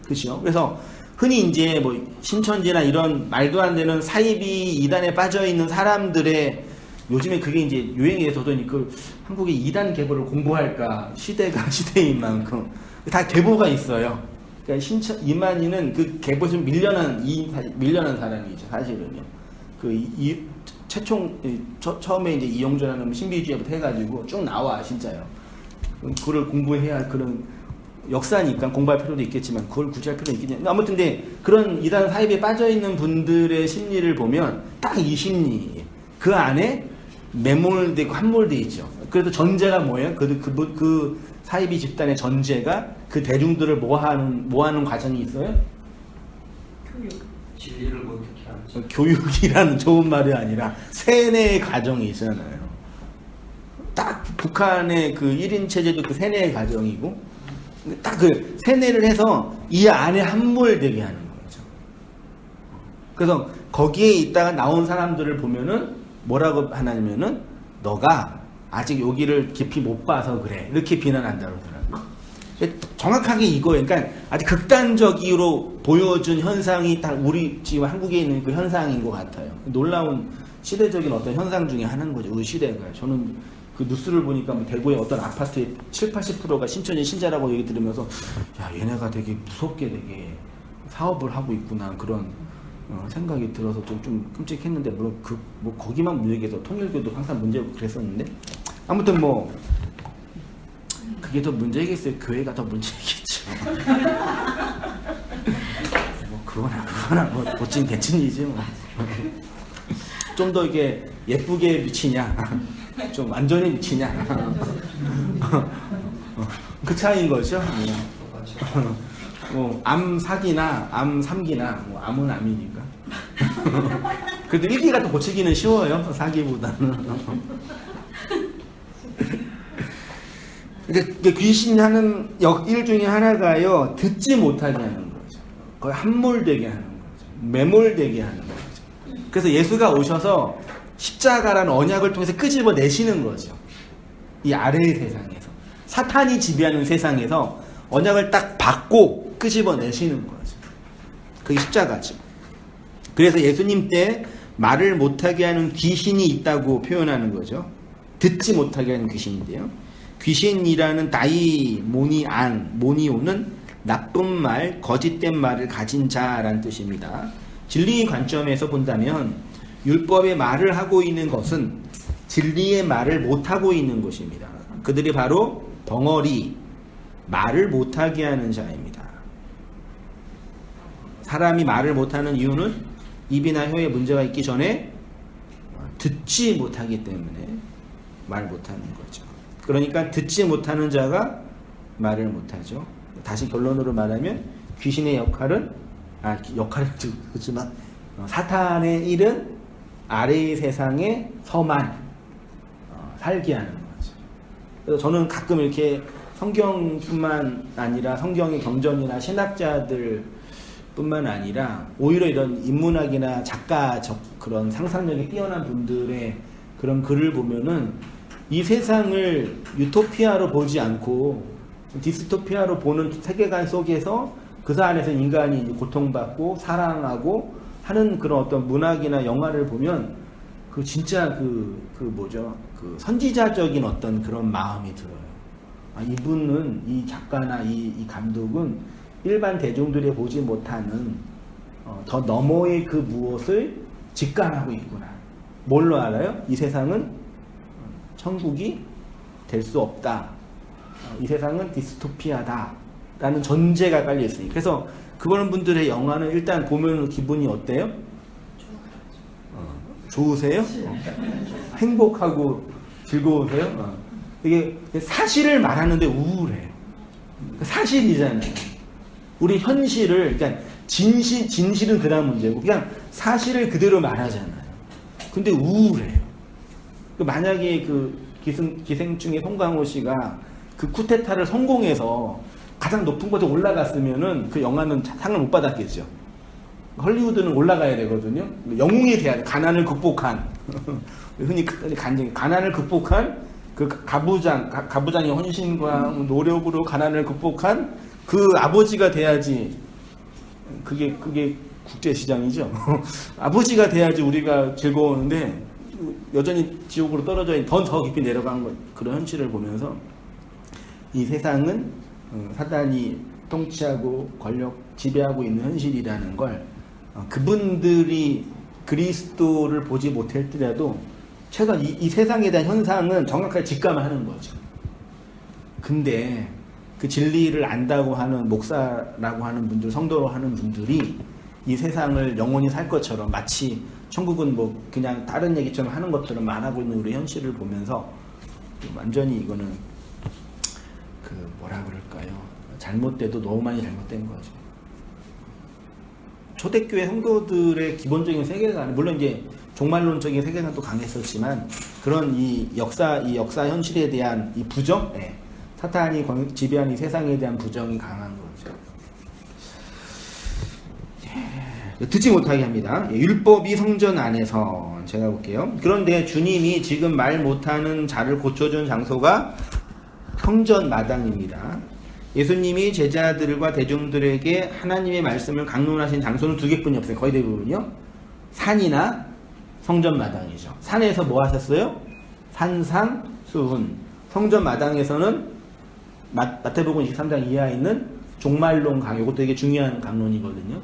그렇죠? 그래서 흔히 이제 뭐 신천지나 이런 말도 안 되는 사이비 이단에 빠져 있는 사람들의 요즘에 그게 이제 유행해서도 그 한국의 이단 계보를 공부할까 시대가 시대인 만큼 다 계보가 있어요. 그러니까 이만희는 그 계보에서 밀려난 사람이죠, 사실은요. 처음에 이제 이용준하는 신비주의부터 해가지고 쭉 나와, 진짜요. 그걸 공부해야 할 그런 역사니까 공부할 필요도 있겠지만 그걸 굳이 할 필요는 있겠냐. 아무튼 근데 그런 이단 사입에 빠져있는 분들의 심리를 보면 딱 이 심리, 그 안에 매몰되고 함몰돼 있죠. 그래서 전제가 뭐예요? 그 사이비 집단의 전제가 그 대중들을 모아하는 과정이 있어요? 진리를 못 듣게 하는. 교육이라는 좋은 말이 아니라 세뇌의 과정이 있잖아요. 딱 북한의 그 1인 체제도 그 세뇌의 과정이고, 딱 그 세뇌를 해서 이 안에 함몰되게 하는 거죠. 그래서 거기에 있다가 나온 사람들을 보면은 뭐라고 하냐면은 너가 아직 여기를 깊이 못 봐서 그래, 이렇게 비난한다고 그러더라고요. 정확하게 이거예요. 그러니까 아주 극단적으로 보여준 현상이 딱 우리 지금 한국에 있는 그 현상인 것 같아요. 놀라운 시대적인 어떤 현상 중에 하나인 거죠, 우리 시대가. 저는 그 뉴스를 보니까 뭐 대구의 어떤 아파트의 70~80%가 신천지 신자라고 얘기 들으면서 야, 얘네가 되게 무섭게 되게 사업을 하고 있구나, 그런 생각이 들어서 좀 끔찍했는데, 물론 뭐 거기만 문제겠어. 통일교도 항상 문제고 그랬었는데, 아무튼 뭐 그게 더 문제겠어요? 교회가 더 문제겠죠. 뭐 그거나 뭐 고친 개친이지 뭐. 좀 더 이게 예쁘게 미치냐, 좀 완전히 미치냐, 그 차이인 거죠. 뭐 암4기나 암3기나 뭐 암은 암이니까. 그래도 1기가 더 고치기는 쉬워요, 4기보다는. 그러니까 귀신이 하는 일 중에 하나가요, 듣지 못하게 하는 거죠. 거의 함몰되게 하는 거죠. 매몰되게 하는 거죠. 그래서 예수가 오셔서 십자가라는 언약을 통해서 끄집어내시는 거죠. 이 아래의 세상에서. 사탄이 지배하는 세상에서 언약을 딱 받고 끄집어내시는 거죠. 그게 십자가죠. 그래서 예수님 때 말을 못하게 하는 귀신이 있다고 표현하는 거죠. 듣지 못하게 하는 귀신인데요. 귀신이라는 다이모니오는 나쁜 말, 거짓된 말을 가진 자라는 뜻입니다. 진리의 관점에서 본다면 율법의 말을 하고 있는 것은 진리의 말을 못하고 있는 것입니다. 그들이 바로 덩어리, 말을 못하게 하는 자입니다. 사람이 말을 못하는 이유는 입이나 혀에 문제가 있기 전에 듣지 못하기 때문에 말 못하는 거죠. 그러니까 듣지 못하는 자가 말을 못하죠. 다시 결론으로 말하면 귀신의 역할은 역할은 그렇지만 사탄의 일은 아래의 세상에 서만 살게 하는 거죠. 그래서 저는 가끔 이렇게 성경뿐만 아니라 성경의 경전이나 신학자들 뿐만 아니라 오히려 이런 인문학이나 작가적 그런 상상력이 뛰어난 분들의 그런 글을 보면은 이 세상을 유토피아로 보지 않고 디스토피아로 보는 세계관 속에서 그 안에서 인간이 고통받고 사랑하고 하는 그런 어떤 문학이나 영화를 보면 그 진짜 그 선지자적인 어떤 그런 마음이 들어요. 이분은 이 작가나 이 감독은 일반 대중들이 보지 못하는 더 너머의 그 무엇을 직관하고 있구나. 뭘로 알아요? 이 세상은 천국이 될 수 없다. 이 세상은 디스토피아다. 라는 전제가 깔려 있으니. 그래서 그런 분들의 영화는 일단 보면 기분이 어때요? 좋으세요? 행복하고 즐거우세요? 이게 사실을 말하는데 우울해요. 사실이잖아요. 우리 현실을, 그러니까 진실은 그다음 문제고, 그냥 사실을 그대로 말하잖아요. 근데 우울해요. 만약에 그 기생충의 송강호 씨가 그 쿠데타를 성공해서 가장 높은 곳에 올라갔으면은 그 영화는 상을 못 받았겠죠. 헐리우드는 올라가야 되거든요. 영웅이 돼야 돼. 가난을 극복한. 흔히 가난을 극복한 그 가부장의 헌신과 노력으로 가난을 극복한 그 아버지가 돼야지. 그게 국제시장이죠. 아버지가 돼야지 우리가 즐거우는데 여전히 지옥으로 떨어져 있는 더 깊이 내려간 그런 현실을 보면서 이 세상은 사단이 통치하고 권력 지배하고 있는 현실이라는 걸 그분들이 그리스도를 보지 못했더라도 최소한 이 세상에 대한 현상은 정확하게 직감하는 거죠. 근데 그 진리를 안다고 하는 목사라고 하는 분들, 성도로 하는 분들이 이 세상을 영원히 살 것처럼 마치 천국은 뭐 그냥 다른 얘기처럼 하는 것처럼 말하고 있는 우리 현실을 보면서 완전히 이거는 그 뭐라 그럴까요? 잘못돼도 너무 많이 잘못된 거죠. 초대교회 성도들의 기본적인 세계관, 물론 이제 종말론적인 세계관도 강했었지만 그런 이 역사 현실에 대한 이 부정, 사탄이 지배한 이 세상에 대한 부정이 강한 거죠. 듣지 못하게 합니다. 율법이 성전 안에서 제가 볼게요. 그런데 주님이 지금 말 못하는 자를 고쳐준 장소가 성전 마당입니다. 예수님이 제자들과 대중들에게 하나님의 말씀을 강론하신 장소는 두 개뿐이 없어요. 거의 대부분요. 산이나 성전 마당이죠. 산에서 뭐 하셨어요? 산상수훈. 성전 마당에서는 마태복음 23장 이하에 있는 종말론 강론, 이것도 되게 중요한 강론이거든요.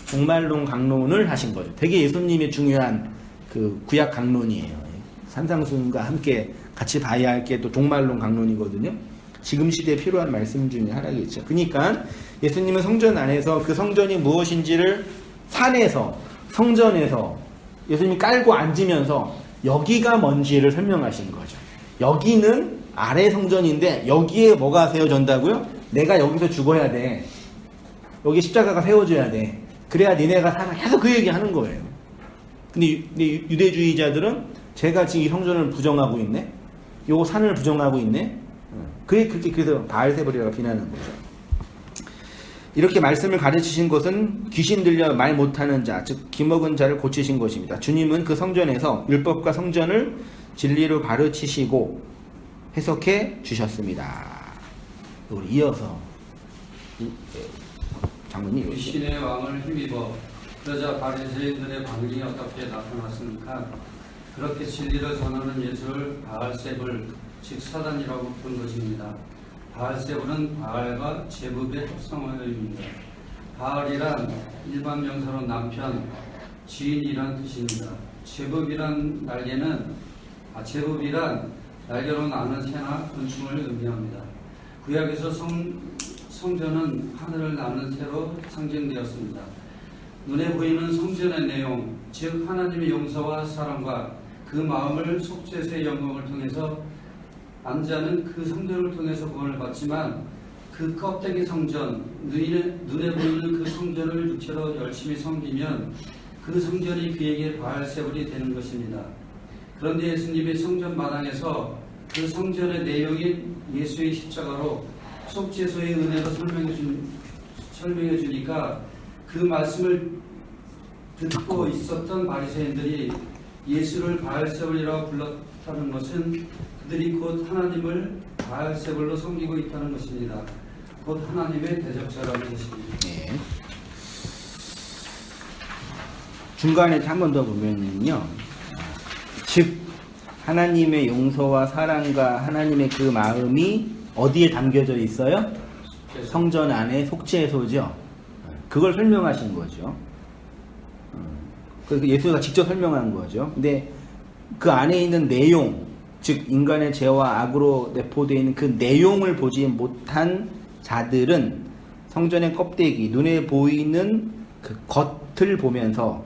종말론 강론을 하신 거죠. 되게 예수님의 중요한 그 구약 강론이에요. 산상수훈과 함께 같이 봐야 할 게 또 종말론 강론이거든요. 지금 시대에 필요한 말씀 중에 하나겠죠. 그러니까 예수님은 성전 안에서 그 성전이 무엇인지를 산에서, 성전에서 예수님이 깔고 앉으면서 여기가 뭔지를 설명하신 거죠. 여기는 아래 성전인데 여기에 뭐가 세워진다고요? 내가 여기서 죽어야 돼. 여기 십자가가 세워져야 돼. 그래야 니네가 살아. 계속 그 얘기 하는 거예요. 근데 유대주의자들은 제가 지금 이 성전을 부정하고 있네? 요 산을 부정하고 있네? 그래서 바알세불이라고 비난하는 거죠. 이렇게 말씀을 가르치신 것은 귀신 들려 말 못하는 자, 즉 기먹은 자를 고치신 것입니다. 주님은 그 성전에서 율법과 성전을 진리로 가르치시고 해석해 주셨습니다. 우리 이어서 장모님 귀신의 왕을 힘입어 그러자 바리새인들의 방증이 어떻게 나타났습니까? 그렇게 진리를 전하는 예수를 바알세불 즉 사단이라고 부른 것입니다. 바알세불은 바알과 제법의 합성어입니다. 바알이란 일반 명사로 남편, 지인이란 뜻입니다. 제법이란 날개로 나는 새나 곤충을 의미합니다. 구약에서 성전은 하늘을 나는 새로 상징되었습니다. 눈에 보이는 성전의 내용, 즉 하나님의 용서와 사랑과 그 마음을 속죄의 영광을 통해서 안 자는 그 성전을 통해서 구원을 받지만 그 껍데기 성전, 눈에 보이는 그 성전을 육체로 열심히 섬기면 그 성전이 그에게 바알세불이 되는 것입니다. 그런데 예수님의 성전 마당에서 그 성전의 내용인 예수의 십자가로 속죄소의 은혜로 설명해 주니까 그 말씀을 듣고 있었던 바리새인들이 예수를 바알세불이라고 불렀다는 것은 그들이 곧 하나님을 바알세불로 섬기고 있다는 것입니다. 곧 하나님의 대적자라는 것입니다. 네. 중간에 한 번 더 보면은요, 즉 하나님의 용서와 사랑과 하나님의 그 마음이 어디에 담겨져 있어요? 성전 안에 속죄소죠. 그걸 설명하신 거죠. 그래서 예수가 직접 설명한 거죠. 근데 그 안에 있는 내용, 즉 인간의 죄와 악으로 내포되어 있는 그 내용을 보지 못한 자들은 성전의 껍데기, 눈에 보이는 그 겉을 보면서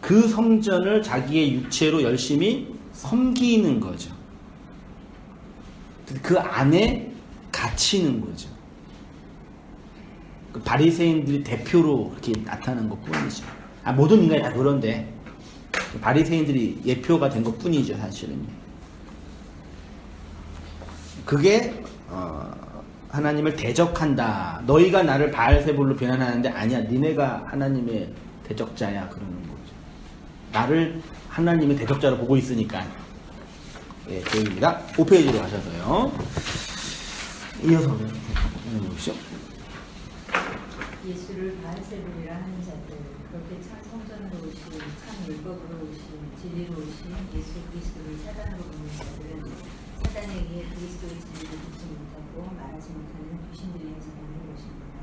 그 성전을 자기의 육체로 열심히 섬기는 거죠. 그 안에 갇히는 거죠. 그 바리새인들이 대표로 그렇게 나타난 것 뿐이죠. 모든 인간이 다 그런데 바리새인들이 예표가 된 것 뿐이죠, 사실은. 그게 하나님을 대적한다. 너희가 나를 바알세불로 비난하는데 아니야, 니네가 하나님의 대적자야, 그러는 거죠. 나를 하나님의 대적자로 보고 있으니까. 예, 저희입니다. 5페이지로 가셔서요. 이어서 보시죠. 예수를 바알세불이라 하는 자들, 그렇게 참 성전으로 오신, 참 율법으로 오신, 진리로 오신 예수 그리스도를 사단으로 보는 자들은 사단에게 그리스도의 진리를 듣지 못하고 말하지 못하는 귀신들의 자가 있는 것입니다.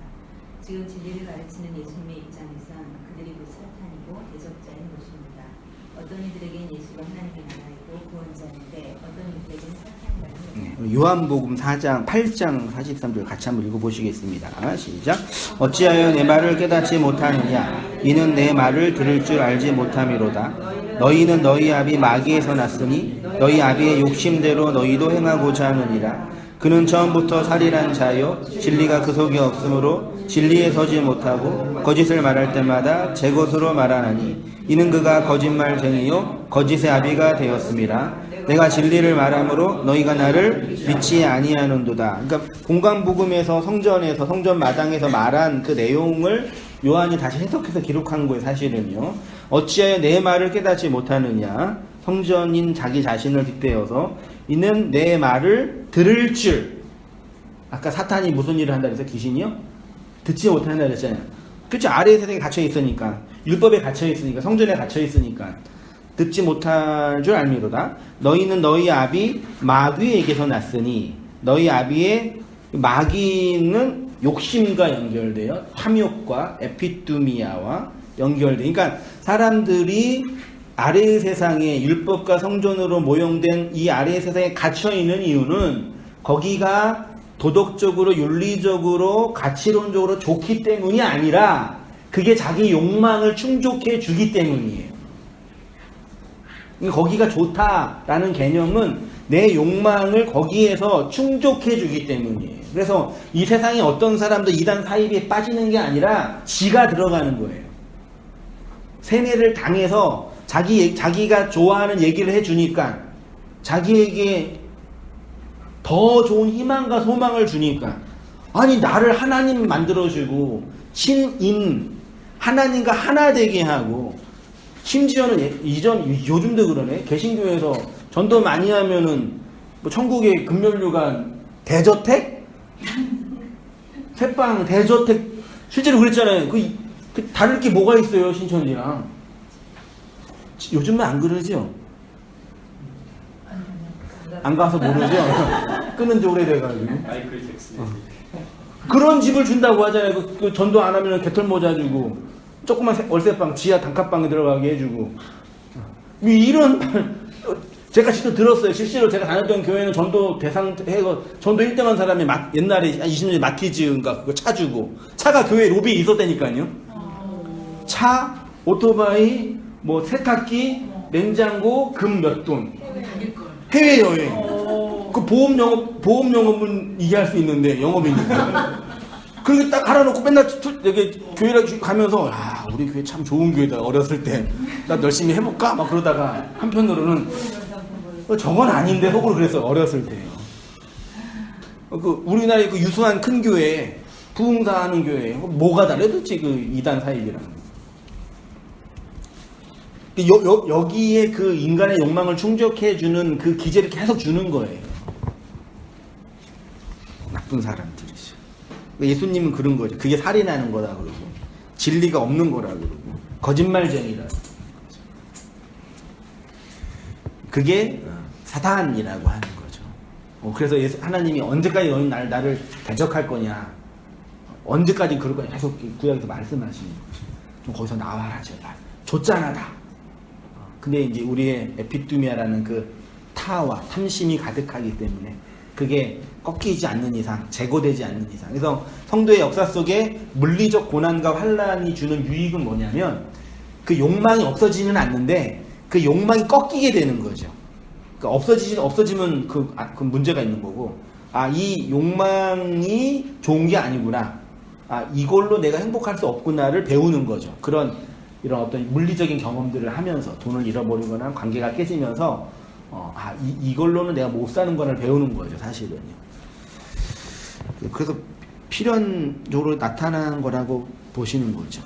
지금 진리를 가르치는 예수님의 입장에선 그들이 곧 사탄이고 대적자인 것입니다. 어떤 이들에겐 예수가 하나님께 나와 있고 구원자인데 어떤 이들에겐 사탄이라는 것입니다. 요한복음 4장 8장 43절 같이 한번 읽어보시겠습니다. 시작. 어찌하여 내 말을 깨닫지 못하느냐? 이는 내 말을 들을 줄 알지 못함이로다. 너희는 너희 아비 마귀에서 났으니 너희 아비의 욕심대로 너희도 행하고자 하느니라. 그는 처음부터 살인한 자요 진리가 그 속에 없으므로 진리에 서지 못하고 거짓을 말할 때마다 제 것으로 말하나니 이는 그가 거짓말쟁이요 거짓의 아비가 되었음이라. 내가 진리를 말하므로 너희가 나를 믿지 아니하는도다. 그러니까 공간복음에서 성전에서 성전 마당에서 말한 그 내용을 요한이 다시 해석해서 기록한 거예요, 사실은요. 어찌하여 내 말을 깨닫지 못하느냐? 성전인 자기 자신을 빗대어서 이는 내 말을 들을 줄. 아까 사탄이 무슨 일을 한다 그래서 귀신이요? 듣지 못한다 그랬잖아요. 그치? 아래의 세상에 갇혀 있으니까, 율법에 갇혀 있으니까, 성전에 갇혀 있으니까 듣지 못할 줄 알미로다. 너희는 너희 아비 마귀에게서 났으니, 너희 아비의 마귀는 욕심과 연결돼요. 탐욕과 에피두미아와 연결돼. 그러니까 사람들이 아래의 세상에 율법과 성전으로 모형된 이 아래의 세상에 갇혀 있는 이유는 거기가 도덕적으로 윤리적으로 가치론적으로 좋기 때문이 아니라 그게 자기 욕망을 충족해 주기 때문이에요. 거기가 좋다라는 개념은 내 욕망을 거기에서 충족해 주기 때문이에요. 그래서 이 세상에 어떤 사람도 이단 사입에 빠지는 게 아니라 지가 들어가는 거예요. 세뇌를 당해서 자기가 좋아하는 얘기를 해주니까, 자기에게 더 좋은 희망과 소망을 주니까, 아니 나를 하나님 만들어주고 신인 하나님과 하나 되게 하고, 심지어는 요즘도 그러네. 개신교에서 전도 많이 하면은 뭐 천국의 금연류관 대저택? 새빵 대저택 실제로 그랬잖아요. 그 다를 게 뭐가 있어요, 신천지랑. 요즘은 안 그러죠? 안 가서 모르죠? 끊은 지 오래돼가지고. 마이클 잭슨. 그런 집을 준다고 하잖아요. 그 전도 안 하면 개털 모자 주고, 조그만 월세방, 지하 단칸방에 들어가게 해주고. 이런, 제가 직접 들었어요. 실제로 제가 다녔던 교회는 전도 대상, 전도 1등한 사람이 옛날에 20년 전에 마티즈인가 그거 차 주고, 차가 교회 로비에 있었다니까요. 차, 오토바이, 뭐 세탁기, 냉장고, 금 몇 돈. 해외여행. 그 보험 영업은 이게 할 수 있는데, 영업이니까. 그렇게 딱 갈아놓고 맨날 여기 교회를 가면서, 아, 우리 교회 참 좋은 교회다. 어렸을 때. 나 열심히 해볼까? 막 그러다가, 한편으로는, 저건 아닌데, 속으로 그랬어요. 어렸을 때. 우리나라의 그 유수한 큰 교회, 부흥사 하는 교회, 뭐가 다르 도대체 그 이단 사입이랑. 여기에 그 인간의 욕망을 충족해주는 그 기제를 계속 주는 거예요. 나쁜 사람들이죠. 예수님은 그런 거죠. 그게 살인하는 거다 그러고, 진리가 없는 거라 그러고, 거짓말쟁이라. 그게 사단이라고 하는 거죠. 그래서 하나님이 언제까지 너는 나를 대적할 거냐, 언제까지 그럴 거냐 계속 구약에서 말씀하시는 거죠. 좀 거기서 나와라 제발. 줬잖아 다. 근데 이제 우리의 에피뚜미아라는 그 타와 탐심이 가득하기 때문에 그게 꺾이지 않는 이상, 제거되지 않는 이상. 그래서 성도의 역사 속에 물리적 고난과 환란이 주는 유익은 뭐냐면 그 욕망이 없어지는 않는데 그 욕망이 꺾이게 되는 거죠. 그러니까 없어지면 그 문제가 있는 거고, 아, 이 욕망이 좋은 게 아니구나. 아, 이걸로 내가 행복할 수 없구나를 배우는 거죠. 이런 어떤 물리적인 경험들을 하면서 돈을 잃어버리거나 관계가 깨지면서 이걸로는 내가 못 사는 거를 배우는 거죠, 사실은요. 그래서 필연적으로 나타나는 거라고 보시는 거죠.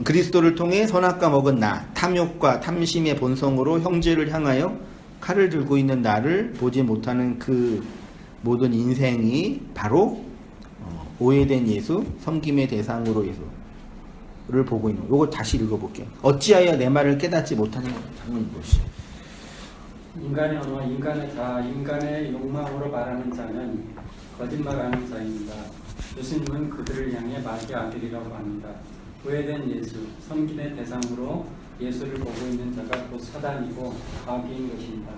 그리스도를 통해 선악과 먹은 나, 탐욕과 탐심의 본성으로 형제를 향하여 칼을 들고 있는 나를 보지 못하는 그 모든 인생이 바로 오해된 예수, 섬김의 대상으로 예수를 보고 있는 거. 이거 다시 읽어볼게요. 어찌하여 내 말을 깨닫지 못하는 장면 보시죠. 인간의 언어, 인간의 자아, 인간의 욕망으로 말하는 자는 거짓말하는 자입니다. 예수님은 그들을 향해 마귀의 아들이라고 합니다. 오해된 예수, 섬김의 대상으로 예수를 보고 있는 자가 곧 사단이고 마귀인 것입니다.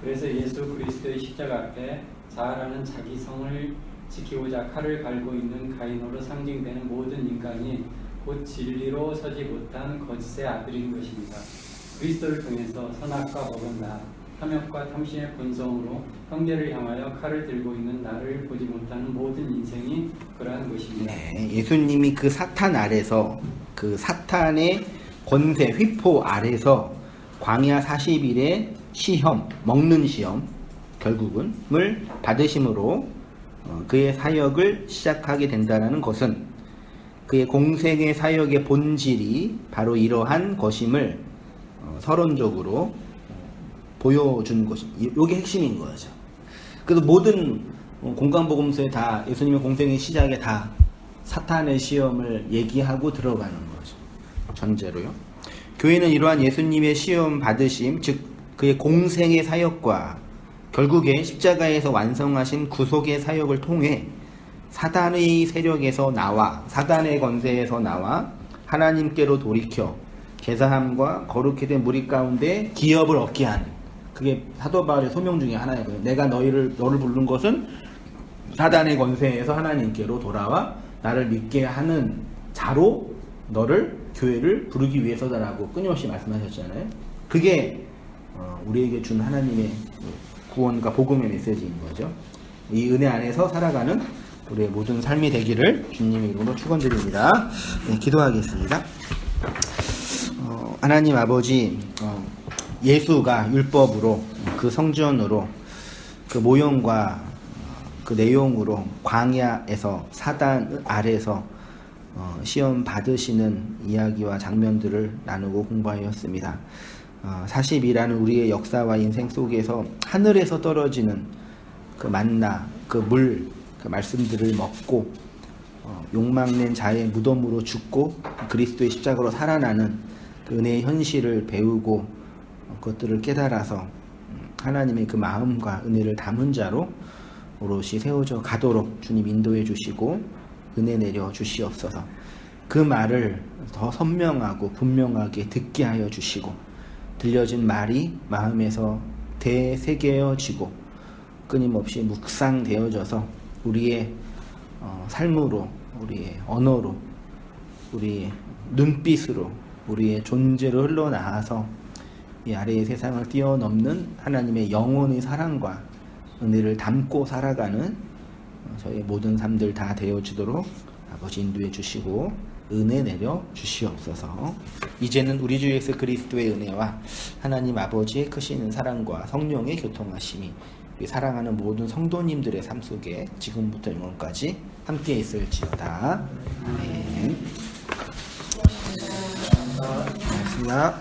그래서 예수 그리스도의 십자가 앞에 자아라는 자기 성을 지키고자 칼을 갈고 있는 가인으로 상징되는 모든 인간이 곧 진리로 서지 못한 거짓의 아들인 것입니다. 그리스도를 통해서 선악과 먹은 나, 탐욕과 탐심의 본성으로 형제를 향하여 칼을 들고 있는 나를 보지 못하는 모든 인생이 그러한 것입니다. 네, 예수님이 그 사탄 아래서, 그 사탄의 권세, 휘포 아래서 광야 40일의 시험, 먹는 시험, 결국은을 받으심으로 그의 사역을 시작하게 된다는 것은 그의 공생의 사역의 본질이 바로 이러한 것임을 서론적으로 보여준 것이, 이게 핵심인 거죠. 그래서 모든 공간복음서에 다 예수님의 공생의 시작에 다 사탄의 시험을 얘기하고 들어가는 거죠. 전제로요. 교회는 이러한 예수님의 시험 받으심, 즉 그의 공생의 사역과 결국에 십자가에서 완성하신 구속의 사역을 통해 사단의 세력에서 나와, 사단의 권세에서 나와 하나님께로 돌이켜 제사함과 거룩히 된 무리 가운데 기업을 얻게 하는, 그게 사도 바울의 소명 중에 하나예요. 내가 너를 부른 것은 사단의 권세에서 하나님께로 돌아와 나를 믿게 하는 자로 너를, 교회를 부르기 위해서다라고 끊임없이 말씀하셨잖아요. 그게 우리에게 준 하나님의 구원과 복음의 메시지인 거죠. 이 은혜 안에서 살아가는 우리의 모든 삶이 되기를 주님의 이름으로 축원드립니다. 네, 기도하겠습니다. 하나님 아버지, 예수가 율법으로, 그 성전으로, 그 모형과 그 내용으로 광야에서 사단 아래서 시험 받으시는 이야기와 장면들을 나누고 공부하였습니다. 40이라는 우리의 역사와 인생 속에서 하늘에서 떨어지는 그 만나, 그 물, 그 말씀들을 먹고 욕망낸 자의 무덤으로 죽고 그리스도의 십자가로 살아나는 그 은혜의 현실을 배우고 그것들을 깨달아서 하나님의 그 마음과 은혜를 담은 자로 오롯이 세워져 가도록 주님 인도해 주시고 은혜 내려 주시옵소서. 그 말을 더 선명하고 분명하게 듣게 하여 주시고 들려진 말이 마음에서 되새겨지고 끊임없이 묵상되어져서 우리의 삶으로, 우리의 언어로, 우리의 눈빛으로, 우리의 존재로 흘러나와서 이 아래의 세상을 뛰어넘는 하나님의 영혼의 사랑과 은혜를 담고 살아가는 저희 모든 삶들 다 되어지도록 아버지 인도해 주시고 은혜 내려 주시옵소서. 이제는 우리 주 예수 그리스도의 은혜와 하나님 아버지의 크신 사랑과 성령의 교통하심이 우리 사랑하는 모든 성도님들의 삶 속에 지금부터 영원까지 함께 있을지어다. 아멘. 고맙습니다.